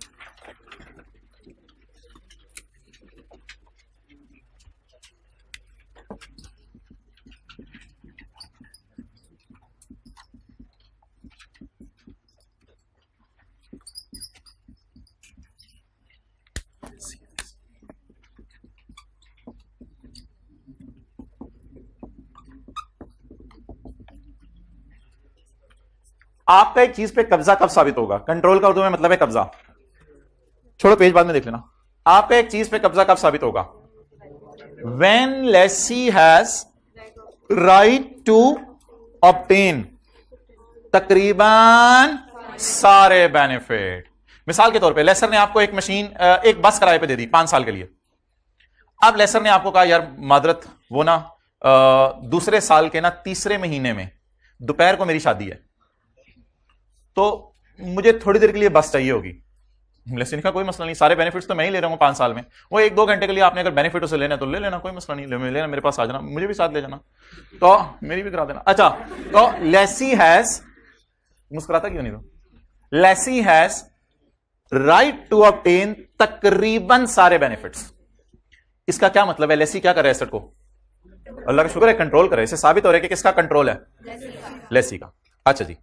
आपका एक चीज पे कब्जा कब साबित होगा? कंट्रोल का उर्दू में मतलब है कब्जा। छोड़ो, पेज बाद में देख लेना। आपका एक चीज पे कब्जा कब साबित होगा? When lessee has right to obtain तकरीबन सारे बेनिफिट। मिसाल के तौर पे लेसर ने आपको एक मशीन, एक बस किराए पे दे दी 5 साल के लिए। अब लेसर ने आपको कहा यार मादरत, वो ना दूसरे साल के ना तीसरे महीने में दोपहर को मेरी शादी है, तो मुझे थोड़ी देर के लिए बस चाहिए होगी। लेसी का कोई मसला नहीं, सारे बेनिफिट्स तो मैं ही ले रहा हूँ 5 साल में। वो 1-2 घंटे के लिए आपने अगर बेनिफिट उसे लेना है तो ले लेना, कोई मसला नहीं, ले लेना, मेरे पास आ जाना, मुझे भी साथ ले जाना, तो मेरी भी करा देना। अच्छा, तो लेसी हैज, मुस्कुराता क्यों नहीं, तो lessee has right to obtain तकरीबन सारे बेनिफिट्स। इसका क्या मतलब है? लेसी क्या करे एसेट को? अल्लाह का शुक्र है कंट्रोल करे। इसे साबित हो रहा है कि किसका कंट्रोल है? लेसी का। अच्छा जी,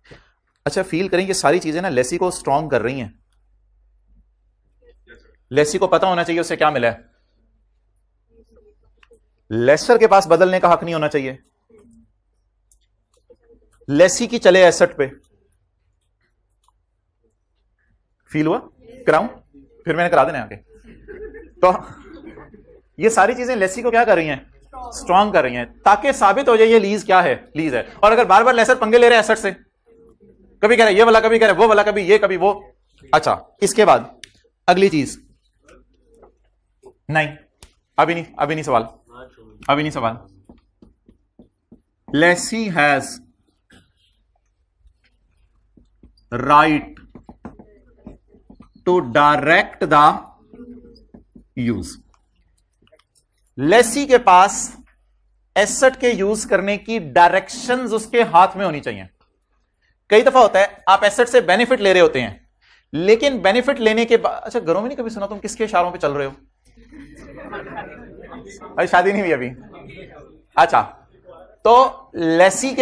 अच्छा फील करें ये सारी चीजें ना लेसी को स्ट्रॉन्ग कर रही हैं। लेसी को पता होना चाहिए उसे क्या मिला है। लेसर के पास बदलने का हक नहीं होना चाहिए। लेसी की चले एसेट पे, फील हुआ? कराऊं? फिर मैंने करा देना आगे। तो ये सारी चीजें लेसी को क्या कर रही हैं? स्ट्रॉन्ग कर रही हैं, ताकि साबित हो जाए ये लीज क्या है, लीज है। और अगर बार बार लेसर पंगे ले रहे हैं एसेट से, कभी कह रहे ये वाला, कभी कह रहे वो वाला, कभी ये कभी वो। अच्छा, इसके बाद अगली चीज, नहीं अभी नहीं सवाल, अभी नहीं सवाल। Lessee has right to direct the use. Lessee के पास एसेट के यूज करने की डायरेक्शंस उसके हाथ में होनी चाहिए। कई दफा होता है आप एसेट से बेनिफिट ले रहे होते हैं, लेकिन बेनिफिट लेने के बाद, अच्छा घरों में नहीं कभी सुना तुम किसके इशारों पे चल रहे हो? अरे शादी नहीं हुई अभी। अच्छा, तो लेसी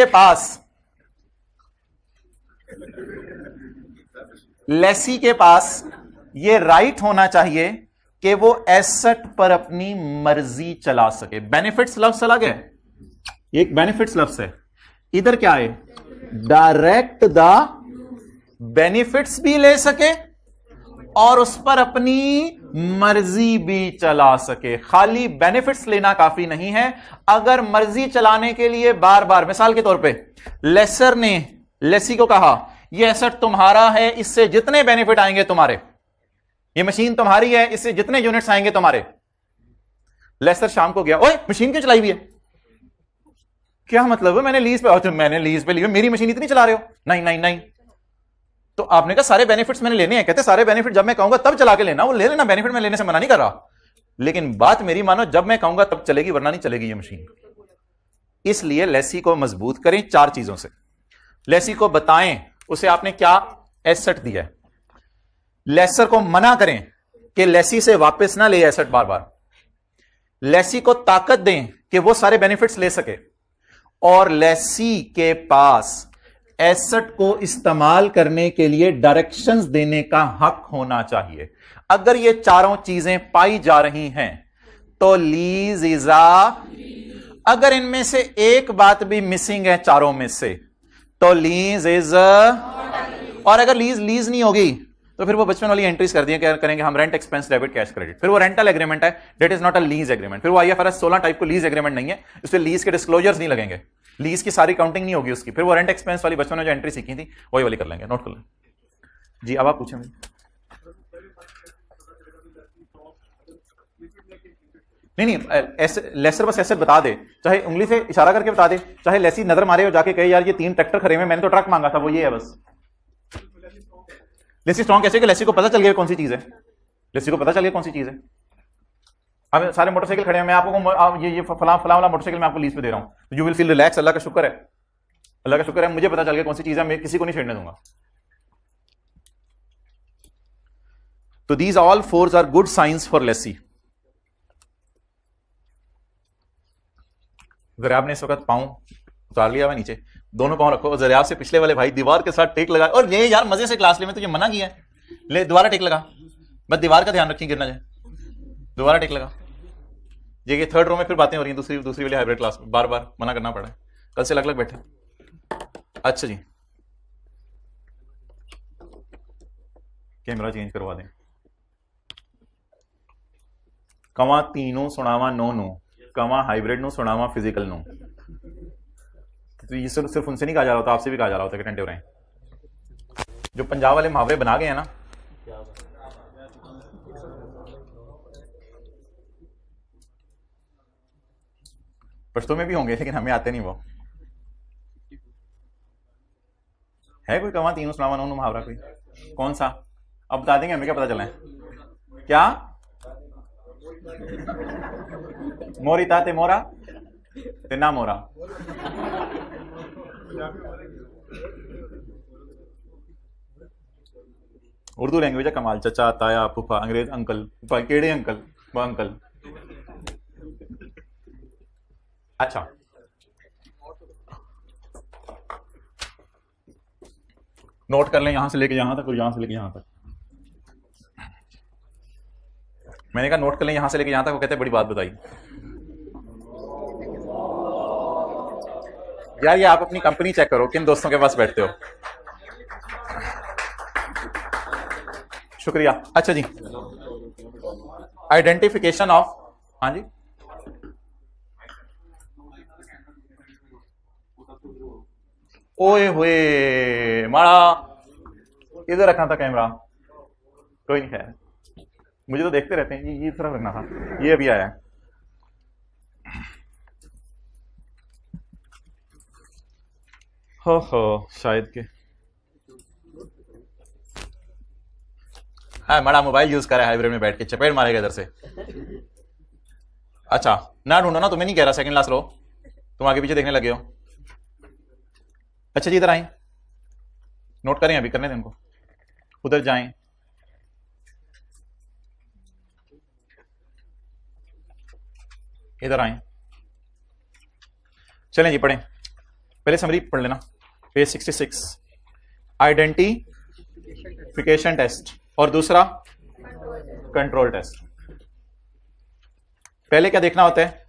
के पास ये राइट होना चाहिए कि वो एसेट पर अपनी मर्जी चला सके। बेनिफिट्स लफ्ज अलग है, एक बेनिफिट्स लफ्ज है, इधर क्या है? डायरेक्ट द बेनिफिट्स भी ले सके और उस पर अपनी मर्जी भी चला सके। खाली बेनिफिट्स लेना काफी नहीं है, अगर मर्जी चलाने के लिए बार बार, मिसाल के तौर पे लेसर ने लेसी को कहा यह एसेट तुम्हारा है, इससे जितने बेनिफिट आएंगे तुम्हारे, ये मशीन तुम्हारी है, इससे जितने यूनिट्स आएंगे तुम्हारे। लेसर शाम को गया, ओए मशीन क्यों चलाई हुई है? क्या मतलब है? मैंने लीज पे, मैंने लीज पे ली, मेरी मशीन इतनी चला रहे हो? नहीं नहीं नहीं। तो आपने कहा सारे बेनिफिट्स मैंने लेने हैं, कहते सारे बेनिफिट जब मैं कहूंगा तब चला के लेना, वो ले लेना, बेनिफिट मैं लेने से मना नहीं कर रहा, लेकिन बात मेरी मानो, जब मैं कहूंगा तब चलेगी, वरना नहीं चलेगी ये मशीन। इसलिए लेसी को मजबूत करें 4 चीजों से। लेसी को बताएं उसे आपने क्या एसेट दिया है, लेसर को मना करें कि लेसी से वापस ना ले एसेट बार बार, लेसी को ताकत दें कि वो सारे बेनिफिट्स ले सके, और लेसी के पास एसेट को इस्तेमाल करने के लिए डायरेक्शंस देने का हक होना चाहिए। अगर ये चारों चीजें पाई जा रही हैं तो लीज इज अगर इनमें से एक बात भी मिसिंग है चारों में से तो लीज इज और अगर लीज नहीं होगी तो फिर वो बचपन वाली एंट्रीज कर दिए, क्या करेंगे हम? Rent, expense, debit, cash, credit. फिर वो रेंटल एग्रीमेंट है, that is not a lease agreement. फिर वो IFRS 16 टाइप को लीज एग्रीमेंट नहीं है, इसलिए लीज के डिस्क्लोजर्स नहीं लगेंगे, लीज की सारी काउंटिंग नहीं होगी उसकी। फिर वो रेंट एक्सपेंस वाली बचपन में जो एंट्री सीखी थी वही वाली कर लेंगे, नोट कर लें जी। अब आप पूछें नहीं, लेसर बस एसेट बता दे, चाहे उंगली से इशारा करके बता दे, चाहे लेसी नजर मारे और जाके कहे यार ये 3 ट्रैक्टर खड़े हैं, मैंने तो ट्रक मांगा था, वो ये है बस। लेसी स्ट्रॉन्ग कैसे कि लेसी को पता चल गया कौन सी चीज है, लेसी को पता चल गया कौन सी चीज है। अब सारे मोटरसाइकिल खड़े हैं, मैं आपको ये फला वाला मोटरसाइकिल मैं आपको लीज पे दे रहा हूं, यू विल फील रिलैक्स। अल्लाह का शुक्र है, अल्लाह का शुक्र है, मुझे पता चल गया कौन सी चीज है, मैं किसी को नहीं छेड़ने दूंगा। तो these all 4 are good signs for lessee. जरियाब ने इस वक्त पांव उतार लिया हुआ नीचे, दोनों पांव रखो, जरियाब से पिछले वाले भाई दीवार के साथ टेक लगा, और ये यार मजे से क्लास ले में तो ये मना किया है, ले दोबारा टेक लगा, बस दीवार का ध्यान रखिए गिर ना जाए, दोबारा टेक लगा। ये 3rd रो में फिर बातें हो रही हैं दूसरी वाली हाइब्रिड क्लास में, बार बार मना करना पड़ा है, कल से अलग अलग बैठे। अच्छा जी, कैमरा चेंज करवा दें। कवा तीनों सुनावा नो कवा हाइब्रिड नो सुनावा फिजिकल नो। तो ये सिर्फ उनसे नहीं कहा जा रहा होता, आपसे भी कहा जा रहा होता कि टेंटे हो रहे हैं। जो पंजाब वाले मुहावरे बना गए हैं ना, पश्तो में भी होंगे लेकिन हमें आते नहीं। वो है कोई कवा तीनों सुनावा नो मुहावरा कोई? कौन सा? अब बता देंगे, हमें क्या पता चला है? क्या मोरिता ते मोरा ते ना मोरा। उर्दू लैंग्वेज है कमाल। चचा, ताया, फूफा, अंग्रेज अंकल, फूफा केड़े अंकल, वो अंकल। अच्छा, नोट कर लें यहां से लेके यहां तक और यहां से लेके यहां तक। मैंने कहा नोट कर लें यहां से लेके यहां तक, वो कहते हैं बड़ी बात बताई। यार ये आप अपनी कंपनी चेक करो, किन दोस्तों के पास बैठते हो। शुक्रिया। अच्छा जी, आइडेंटिफिकेशन ऑफ, हाँ जी, ओए हुए माड़ा, इधर रखना था कैमरा, कोई नहीं, खैर मुझे तो देखते रहते हैं, ये तरफ रखना था, ये अभी आया है। हो शायद के हाँ, बड़ा मोबाइल यूज कर रहा है, हाइब्रिड में बैठ के चपेट मारेगा इधर से। अच्छा, ना ढूंढो ना, तुम्हें नहीं कह रहा सेकंड लास्ट रो, तुम आगे पीछे देखने लगे हो। अच्छा जी, इधर आए, नोट करें, अभी करने दें उनको, उधर जाएं, इधर आए, चलें जी, पढ़ें। पहले समरी पढ़ लेना, पेज 66, आइडेंटिफिकेशन टेस्ट और दूसरा कंट्रोल टेस्ट। पहले क्या देखना होता है?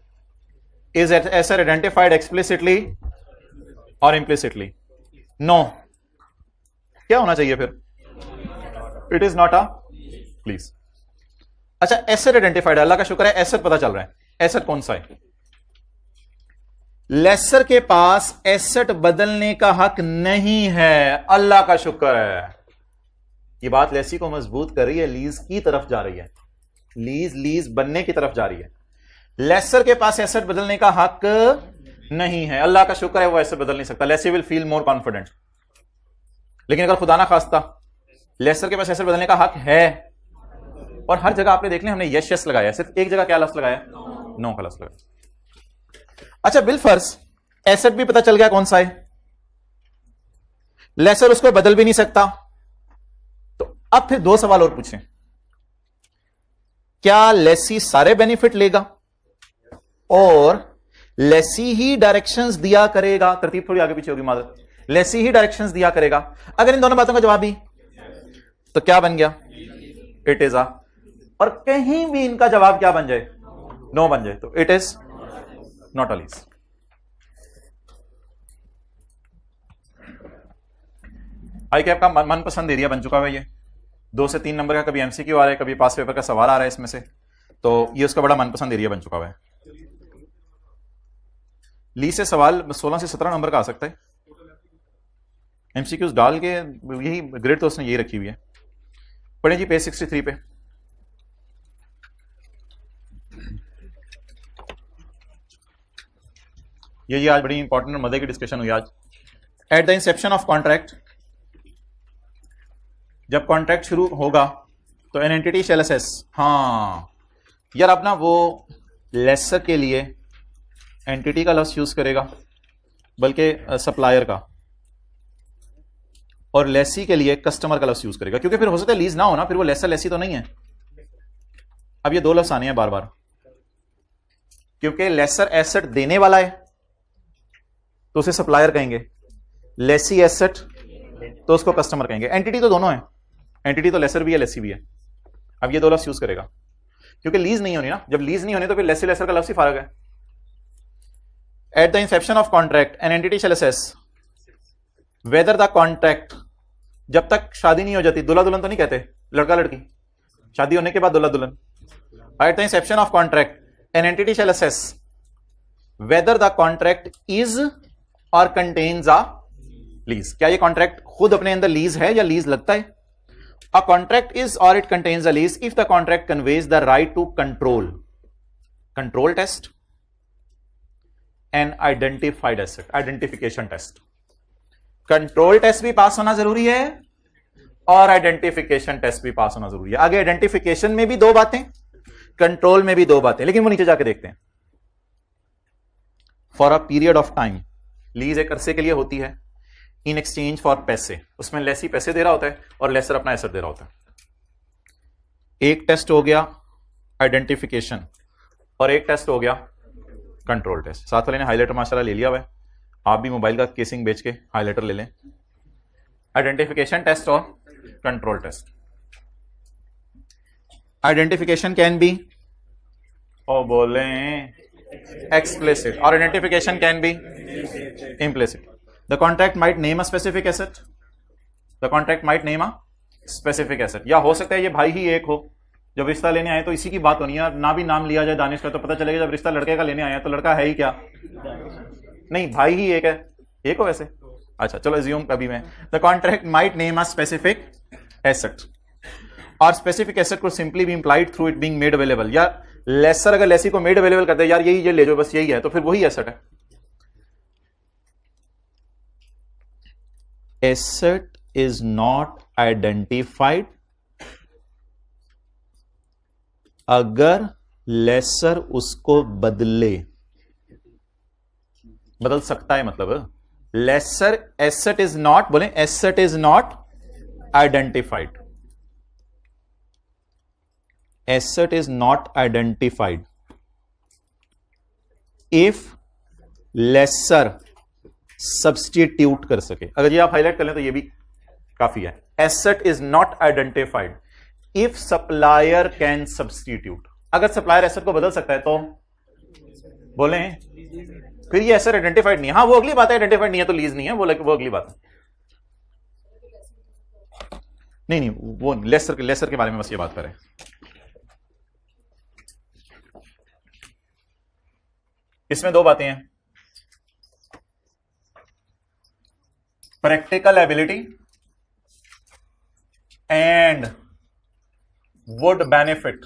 इज एसर आइडेंटिफाइड एक्सप्लिसिटली और इम्प्लिसिटली? नो। क्या होना चाहिए फिर? It is not a please. अच्छा, एसेट आइडेंटिफाइड, अल्लाह का शुक्र है एसेट पता चल रहा है। एसेट कौन सा है? लेसर के पास एसेट बदलने का हक नहीं है, अल्लाह का शुक्र है। ये बात लेसी को मजबूत कर रही है, लीज की तरफ जा रही है, लीज बनने की तरफ जा रही है। लेसर के पास एसेट बदलने का हक नहीं है, अल्लाह का शुक्र है वो एसेट बदल नहीं सकता। Lessee will feel more confident. लेकिन अगर खुदा ना खास्ता लेसर के पास एसेट बदलने का हक है, और हर जगह आपने देख लिया हमने यस यस लगाया, सिर्फ एक जगह क्या लफ्ज लगाया? नो का लफ्ज लगाया। अच्छा, बिलफर्ज एसेट भी पता चल गया कौन सा है, लेसर उसको बदल भी नहीं सकता, तो अब फिर दो सवाल और पूछें। क्या लेसी सारे बेनिफिट लेगा और लेसी ही डायरेक्शंस दिया करेगा? तरतीब थोड़ी आगे पीछे होगी मादर, लेसी ही डायरेक्शंस दिया करेगा। अगर इन दोनों बातों का जवाब ही, तो क्या बन गया? It is a. और कहीं भी इनका जवाब क्या बन जाए? नो बन जाए, तो it is not a lease. I cap का मनपसंद एरिया बन चुका है ये। 2 से 3 नंबर का कभी एमसीक्यू आ रहा है, कभी पास पेपर का सवाल आ रहा है इसमें से, तो ये उसका बड़ा मनपसंद एरिया बन चुका है। लीज से सवाल 16 से 17 नंबर का आ सकता है, एमसीक्यूज डाल के, यही ग्रेड तो उसने यही रखी हुई है। पढ़े जी पेज 63 पे। ये आज बड़ी इंपॉर्टेंट और मजे की डिस्कशन हुई आज। Eight the inception of contract, जब कॉन्ट्रैक्ट शुरू होगा तो एन एंटिटी शैल असेस। हाँ यार, अब ना वो लेसर के लिए एंटिटी का लफ्ज यूज करेगा, बल्कि सप्लायर का, और लेसी के लिए कस्टमर का लफ्ज यूज करेगा, क्योंकि फिर हो सकता है लीज ना हो ना, फिर वो लेसर लेसी तो नहीं है। अब ये दो लफ्ज आने हैं बार बार, क्योंकि लेसर एसेट देने वाला है तो उसे सप्लायर कहेंगे, लेसी एसेट तो उसको कस्टमर कहेंगे। एंटिटी तो दोनों है, एंटिटी तो लेसर भी है लेसी भी है। अब ये दो लफ्ज यूज करेगा क्योंकि लीज नहीं होनी ना, जब लीज नहीं होनी तो फिर लेसी लेसर का लफ्ज ही फारग है। At the inception of contract an entity shall assess whether the contract, जब तक शादी नहीं हो जाती, दुल्हा दुल्हन तो नहीं कहते, लड़का लड़की, शादी होने के बाद दुल्हा दुल्हन। At the inception of contract an entity shall assess whether the contract is or contains a lease. क्या ये कॉन्ट्रैक्ट खुद अपने अंदर लीज है या लीज लगता है? A contract is or it contains a lease if the contract conveys the right to control, control test and identified asset, identification test. Control test भी पास होना जरूरी है और आइडेंटिफिकेशन टेस्ट भी पास होना जरूरी है। आगे आइडेंटिफिकेशन में भी दो बातें, कंट्रोल में भी दो बातें, लेकिन वो नीचे जाके देखते हैं। For a period of time, lease एक अरसे के लिए होती है, इन एक्सचेंज फॉर पैसे, उसमें लेसी पैसे दे रहा होता है और लेसर अपना एसेट दे रहा होता है। एक टेस्ट हो गया आइडेंटिफिकेशन और एक टेस्ट हो गया कंट्रोल टेस्ट। साथ वाले ने हाइलाइटर माशाल्लाह ले लिया हुआ है, आप भी मोबाइल का केसिंग बेच के हाइलाइटर ले लें। आइडेंटिफिकेशन टेस्ट और control test. Identification can be, और बोले explicit, or identification can be implicit. The contract might name a specific asset. The contract might name a specific asset. या हो सकता है ये भाई ही एक हो, जब रिश्ता लेने आए तो इसी की बात होनी है, ना भी नाम लिया जाए दानिश का तो पता चलेगा जब रिश्ता लड़के का लेने आया तो लड़का है ही क्या, नहीं भाई ही एक है, एक हो वैसे। अच्छा चलो एज्यूम कभी में the contract might name a specific asset, और स्पेसिफिक एसेट को simply be implied through it being made available. या लेसर अगर लेसी को मेड अवेलेबल करते हैं, यार यही ये ले जाओ बस यही है, तो फिर वही एसेट है। एसेट इज नॉट आइडेंटिफाइड अगर लेसर उसको बदल सकता है, मतलब लेसर एसेट इज नॉट, बोले asset is not identified, asset is not identified if lesser substitute कर सके। अगर ये आप हाईलाइट कर लें तो ये भी काफी है। asset is not identified if supplier can substitute, अगर सप्लायर एसेट को बदल सकता है तो बोले फिर ये एसेट आइडेंटिफाइड नहीं है। हाँ वो अगली बात है, आइडेंटिफाइड नहीं है तो लीज नहीं है, वो अगली बात है। नहीं वो लेसर के बारे में बस ये बात करें। इसमें दो बातें हैं, practical ability and would benefit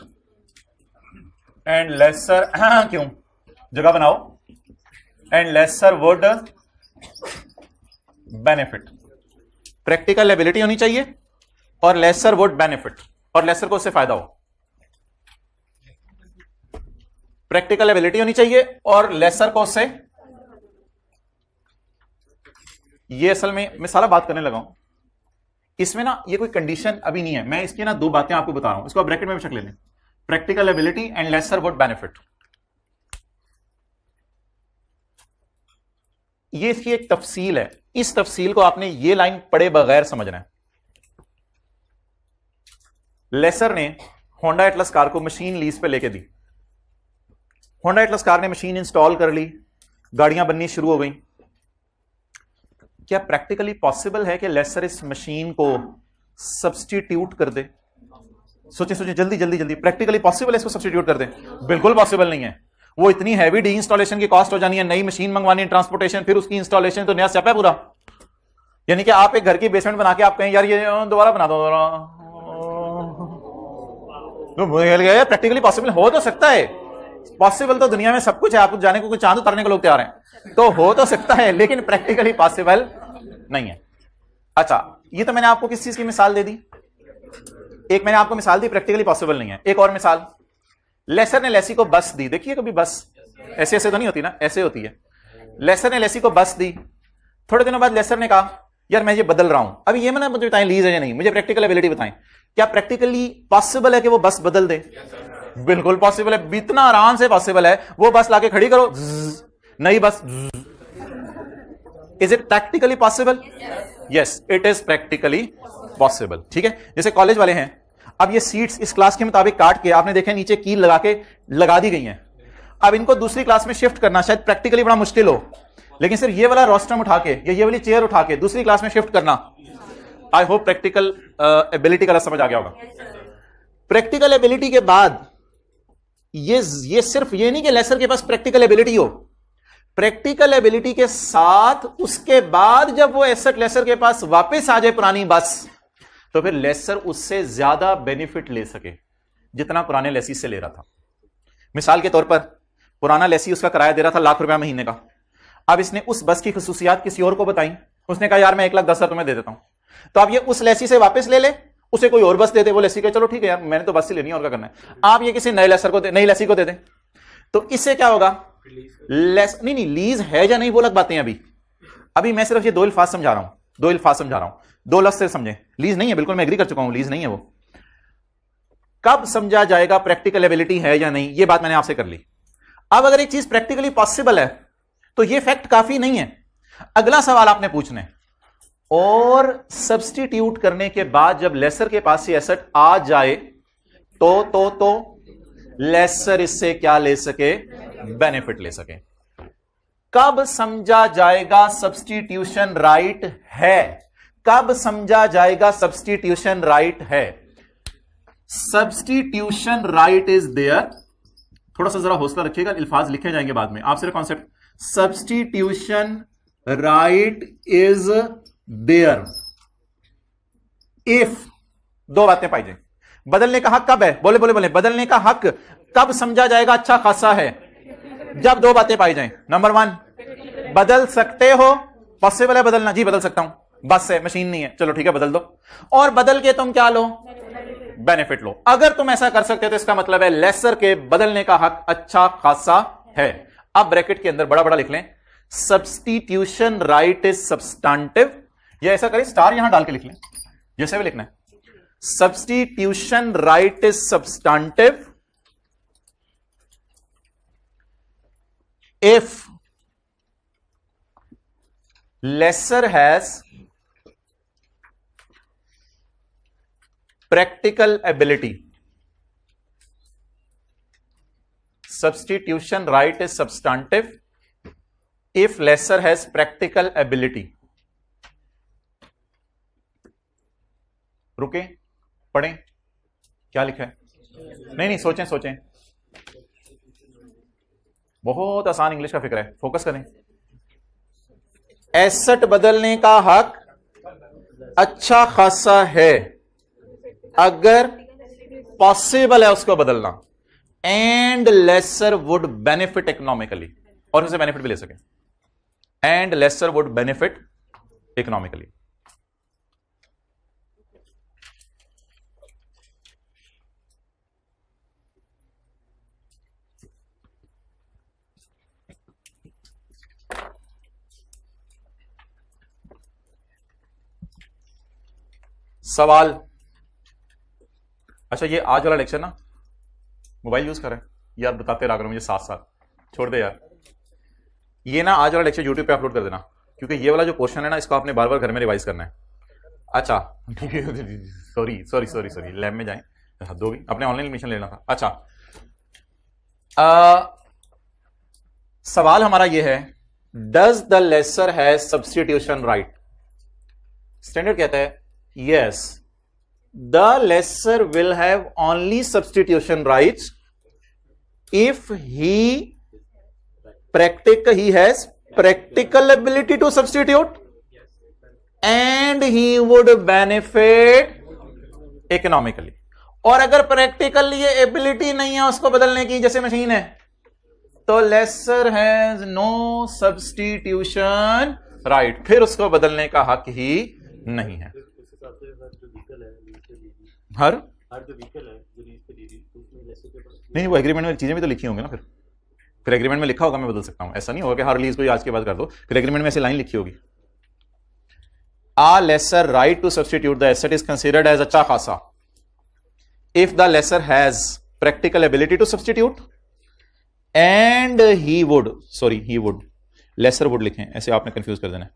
and lesser, क्यों जगह बनाओ, and lesser would benefit. Practical ability होनी चाहिए और लेसर वुड बेनिफिट, और लेसर को उससे फायदा हो। प्रैक्टिकल एबिलिटी होनी चाहिए और लेसर को उससे, ये असल में मैं सारा बात करने लगा हूं, इसमें ना ये कोई कंडीशन अभी नहीं है, मैं इसकी ना दो बातें आपको बता रहा हूं, इसको आप ब्रैकेट में भी छक ले लें। Practical ability and lesser would benefit, ये इसकी एक तफसील है, इस तफसील को आपने ये लाइन पढ़े बगैर समझना है। लेसर ने होंडा एटलस कार को मशीन लीज पे लेके दी, होंडा एटलस कार ने मशीन इंस्टॉल कर ली, गाड़ियां बननी शुरू हो गई। क्या प्रैक्टिकली पॉसिबल है कि लेसर इस मशीन को सब्स्टिट्यूट कर दे? सोचे जल्दी प्रैक्टिकली पॉसिबल है इसको सब्स्टिट्यूट कर दे? बिल्कुल पॉसिबल नहीं है। वो इतनी हैवी डी इंस्टॉलेशन की कॉस्ट हो जानी है, नई मशीन मंगवानी, ट्रांसपोर्टेशन, फिर उसकी इंस्टॉलेशन, तो नया स्टेप है पूरा। यानी कि आप एक घर की बेसमेंट बना के आप कहें यार ये दोबारा बना दो, प्रैक्टिकली पॉसिबल हो तो सकता है, पॉसिबल तो दुनिया में सब कुछ है, आपको जाने को, कुछ चांद उतारने को लोग तैयार हैं, तो हो तो सकता है, लेकिन प्रैक्टिकली पॉसिबल नहीं है। अच्छा ये तो मैंने आपको किस चीज की मिसाल दे दी, एक मैंने आपको मिसाल दी प्रैक्टिकली पॉसिबल नहीं है। एक और मिसाल, लेसर ने लेसी को बस दी, देखिए कभी बस ऐसे ऐसे तो नहीं होती ना, ऐसे होती है। लेसर ने लेसी को बस दी, थोड़े दिनों बाद लेसर ने कहा यार मैं ये बदल रहा हूं, अभी ये मैंने मुझे बताएं लीज है या नहीं, मुझे प्रैक्टिकल एबिलिटी बताएं, क्या प्रैक्टिकली पॉसिबल है कि वो बस बदल दे? बिल्कुल पॉसिबल है, इतना आराम से पॉसिबल है। वो बस लाके खड़ी करो, नई बस। Is it practically possible? Yes it is practically possible. ठीक है, जैसे कॉलेज वाले हैं, अब ये सीट्स इस क्लास के मुताबिक काट के आपने देखे नीचे कील लगा के लगा दी गई हैं, अब इनको दूसरी क्लास में शिफ्ट करना शायद प्रैक्टिकली बड़ा मुश्किल हो, लेकिन सिर्फ ये वाला रोस्ट्रम उठा के या ये वाली चेयर उठा के दूसरी क्लास में शिफ्ट करना, आई होप प्रैक्टिकल एबिलिटी का समझ आ गया होगा। प्रैक्टिकल एबिलिटी के बाद ये सिर्फ ये नहीं कि लेसर के पास प्रैक्टिकल एबिलिटी हो, प्रैक्टिकल एबिलिटी के साथ उसके बाद जब वो एसेट लेसर के पास वापस आ जाए पुरानी बस, तो फिर लेसर उससे ज्यादा बेनिफिट ले सके जितना पुराने लेसी से ले रहा था। मिसाल के तौर पर पुराना लेसी उसका किराया दे रहा था ₹1,00,000 महीने का, अब इसने उस बस की खुसूसियात किसी और को बताई, उसने कहा यार मैं 1,10,000 तुम्हें दे देता हूं, तो आप ये उस लेसी से वापस ले ले, उसे कोई और बस दे दे, वो लेसी कहे चलो ठीक है यार मैंने तो बस से लेनी है और क्या करना है, आप ये किसी नए लेसर को दे, नई लेसी को दे दें, तो इससे क्या होगा, लेस नहीं लीज है या नहीं वो अलग बातें हैं। अभी मैं सिर्फ ये दो अल्फाज समझा रहा हूं, दो अल्फाज समझा रहा हूं, दो लफ्ज से समझे। लीज नहीं है, बिल्कुल मैं एग्री कर चुका हूं, लीज नहीं है वो। कब समझा जाएगा प्रैक्टिकल एबिलिटी है या नहीं, ये बात मैंने आपसे कर ली। अब अगर एक चीज प्रैक्टिकली पॉसिबल है तो ये फैक्ट काफी नहीं है। अगला सवाल आपने पूछना है, और सब्स्टिट्यूट करने के बाद जब लेसर के पास ये एसेट आ जाए तो लेसर इससे क्या ले सके, बेनिफिट ले सके। कब समझा जाएगा सब्स्टिट्यूशन राइट है, कब समझा जाएगा सब्स्टिट्यूशन राइट है। सब्स्टिट्यूशन राइट इज देयर, थोड़ा सा जरा हौसला रखिएगा, अल्फाज लिखे जाएंगे बाद में, आप सिर्फ concept, substitution right is there if, दो बातें पाई जाए, बदलने का हक कब है, बोले बोले बोले, बदलने का हक कब समझा जाएगा अच्छा खासा है, जब दो बातें पाई जाएं। नंबर वन, बदल सकते हो, पॉसिबल है बदलना, जी बदल सकता हूं, बस है मशीन नहीं है, चलो ठीक है बदल दो, और बदल के तुम क्या लो, बेनिफिट लो। अगर तुम ऐसा कर सकते हो तो इसका मतलब है लेसर के बदलने का हक अच्छा खासा है। अब ब्रैकेट के अंदर बड़ा बड़ा लिख लें, सब्स्टिट्यूशन राइट इज सब्सटेंटिव, या ऐसा करें स्टार यहां डाल के लिख लें, जैसे भी लिखना है, substitution right is substantive if lesser has practical ability. Substitution right is substantive if lesser has practical ability. रुके, पढ़ें क्या लिखा है, नहीं सोचें सोचें, बहुत आसान इंग्लिश का फिक्र है, फोकस करें। एसेट बदलने का हक अच्छा खासा है अगर पॉसिबल है उसको बदलना, and lesser would benefit economically, और उसे बेनिफिट भी ले सके, and lesser would benefit economically. सवाल, अच्छा ये आज वाला लेक्चर ना, मोबाइल यूज कर रहे हैं यार, बताते रहा करो मुझे साथ साथ, छोड़ दे यार, ये ना आज वाला लेक्चर यूट्यूब पे अपलोड कर देना, क्योंकि ये वाला जो क्वेश्चन है ना इसको आपने बार बार घर में रिवाइज करना है। अच्छा sorry sorry sorry sorry, lab में जाएं, हद होगी, अपने ऑनलाइन एडमिशन लेना था। अच्छा सवाल हमारा ये है, does the lessor has substitution right. Standard कहता है yes, the lesser will have only substitution rights if he has practical ability to substitute and he would benefit economically. और अगर प्रैक्टिकल ये एबिलिटी नहीं है उसको बदलने की, जैसे मशीन है, तो lessor has no substitution right, फिर उसको बदलने का हक ही नहीं है। हर जो व्हीकल है जो लीज पे दी थी उसमें लेसर के पास नहीं, वो एग्रीमेंट में चीजें भी तो लिखी होंगी ना, फिर एग्रीमेंट में लिखा होगा मैं बदल सकता हूं, ऐसा नहीं होगा कि हर लीज को आज के बाद कर दो, फिर एग्रीमेंट में ऐसी लाइन लिखी होगी, a lessor right to substitute the asset is considered as अच्छा खासा if the lessor has practical ability to substitute and he would lessor would लिखें, ऐसे आपने कंफ्यूज कर देना,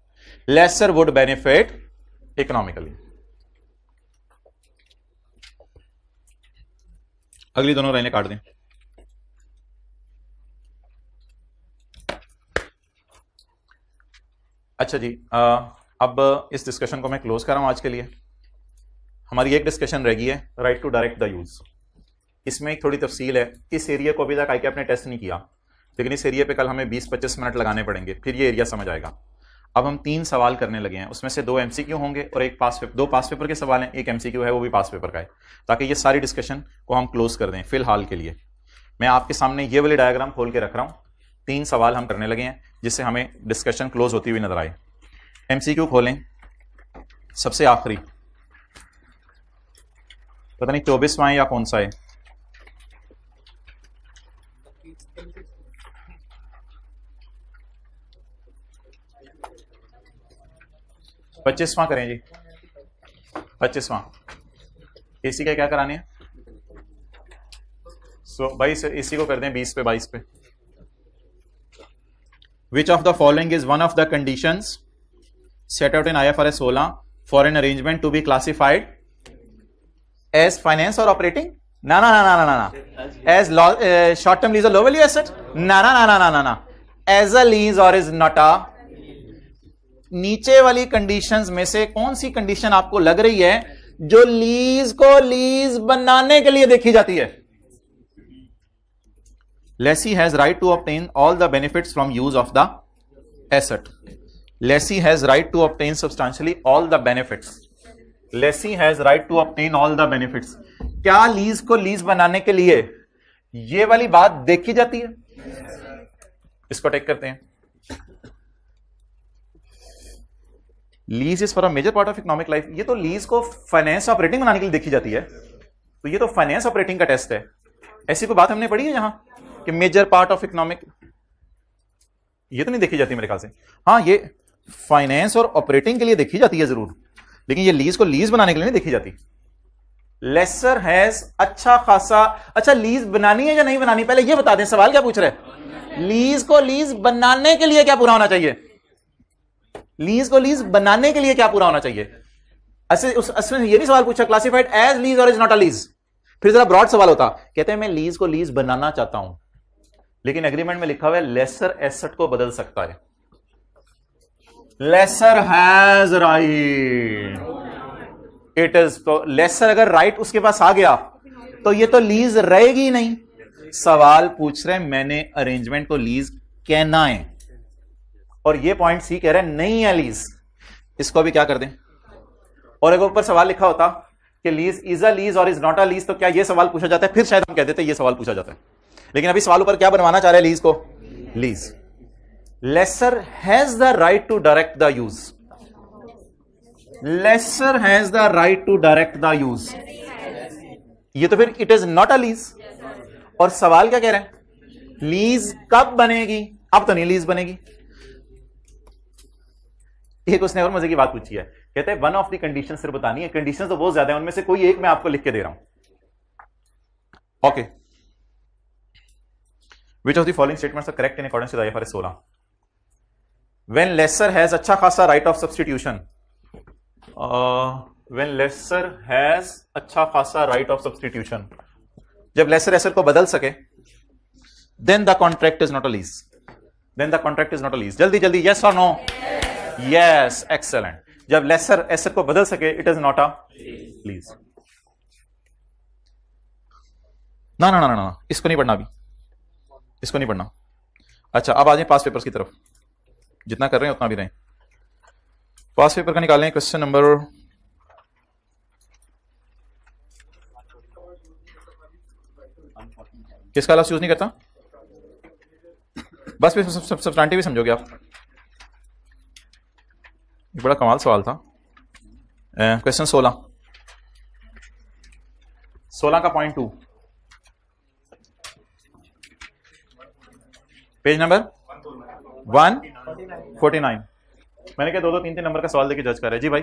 लेसर वुड बेनिफिट इकोनॉमिकली। अगली दोनों लाइनें काट दें। अच्छा जी, अब इस डिस्कशन को मैं क्लोज कर रहा हूं आज के लिए। हमारी एक डिस्कशन रह गई है, right to direct the use. इसमें एक थोड़ी तफसील है, इस एरिया को अभी तक आई के आपने टेस्ट नहीं किया, लेकिन इस एरिया पे कल हमें 20-25 मिनट लगाने पड़ेंगे, फिर ये एरिया समझ आएगा। अब हम 3 सवाल करने लगे हैं, उसमें से 2 एमसीक्यू होंगे और एक दो पास पेपर के सवाल हैं, एक एमसीक्यू है वो भी पास पेपर का है, ताकि ये सारी डिस्कशन को हम क्लोज कर दें। फिलहाल के लिए मैं आपके सामने ये वाली डायग्राम खोल के रख रहा हूं, 3 सवाल हम करने लगे हैं जिससे हमें डिस्कशन क्लोज होती हुई नजर आए। एमसीक्यू खोलें, सबसे आखिरी, पता नहीं 24वां या कौन सा है, पच्चीसवां करें जी, 25वां। एसी का क्या कराने हैं? 22, एसी को कर दें 20 पे, 22 पे। Which of the following is one of the conditions set out in IFRS 16 for an arrangement to be classified as finance or operating? ना ना ना ना ना ना, as short term lease or low value asset? ना ना ना ना ना ना ना, as a lease or is not a। नीचे वाली कंडीशंस में से कौन सी कंडीशन आपको लग रही है जो लीज को लीज बनाने के लिए देखी जाती है? Lessee has right to obtain all the benefits from use of the asset. Lessee has right to obtain substantially all the benefits. Lessee has right to obtain all the benefits. क्या lease को lease बनाने के लिए ये वाली बात देखी जाती है? इसको टेक करते हैं। Lease is for a major part of economic life. ये तो लीज को फाइनेंस ऑपरेटिंग बनाने के लिए देखी जाती है, तो ये तो फाइनेंस ऑपरेटिंग का टेस्ट है। ऐसी कोई बात हमने पढ़ी है यहां कि मेजर पार्ट ऑफ इकोनॉमिक, ये तो नहीं देखी जाती मेरे ख्याल से। हाँ, ये फाइनेंस और ऑपरेटिंग के लिए देखी जाती है जरूर, लेकिन ये लीज को लीज बनाने के लिए नहीं देखी जाती। लेसर हैज अच्छा खासा, अच्छा लीज बनानी है या नहीं बनानी, पहले ये बता दें। सवाल क्या पूछ रहे? लीज को लीज बनाने के लिए क्या पूरा होना चाहिए? लीज को लीज बनाने के लिए क्या पूरा होना चाहिए? असली ये नहीं सवाल पूछा क्लासिफाइड एज लीज और इज नॉट अ लीज। फिर जरा ब्रॉड सवाल होता, कहते हैं मैं लीज को लीज बनाना चाहता हूं, लेकिन एग्रीमेंट में लिखा हुआ है लेसर एसेट को बदल सकता है। Lessor has right, it is, तो लेसर अगर राइट उसके पास आ गया तो ये तो लीज रहेगी नहीं। सवाल पूछ रहे हैं मैंने अरेंजमेंट को लीज कहना है, और ये पॉइंट सी कह रहे हैं नहीं है लीज। इसको भी क्या कर दें? और अगर ऊपर सवाल लिखा होता कि लीज इज अ लीज और इज नॉट अ लीज, तो क्या ये सवाल पूछा जाता है? फिर शायद हम कह देते ये सवाल पूछा जाता है। लेकिन अभी सवाल ऊपर क्या बनवाना चाह रहे हैं? लीज को lease. Lessor has the right to direct the use. Lessor has the right to direct the use. ये तो फिर it is not a lease. और सवाल क्या कह रहे हैं? लीज कब बनेगी? अब तो नहीं लीज बनेगी। एक उसने और मजे की बात पूछी है, कहते हैं वन ऑफ द कंडीशन सिर्फ बतानी है। कंडीशन तो बहुत ज्यादा है, उनमें से कोई एक मैं आपको लिख के दे रहा हूं। Okay, which of the following statements are correct in accordance with IFRS 16? When lessor has अच्छा खासा right of substitution, when lessor has अच्छा खासा राइट ऑफ सब्स्टिट्यूशन, जब लेसर एसेट को बदल सके, then the contract is not a lease. Then the contract is not a lease. जल्दी जल्दी, yes or no? Yes, excellent. जब लेसर एसेट को बदल सके, it is not a lease. ना ना ना ना, इसको नहीं पढ़ना अभी, इसको नहीं पढ़ना। अच्छा, अब आ जाए पास पेपर्स की तरफ। जितना कर रहे हैं उतना भी रहें। पास पेपर का निकालें क्वेश्चन नंबर, किसका लफ्ज यूज नहीं करता? बस फिर सब्सटेंटिव भी समझोगे आप। बड़ा कमाल सवाल था। क्वेश्चन 16 का पॉइंट 2, पेज नंबर 149। मैंने कहा 2-2 3-3 नंबर का सवाल देके जज कर रहे जी भाई।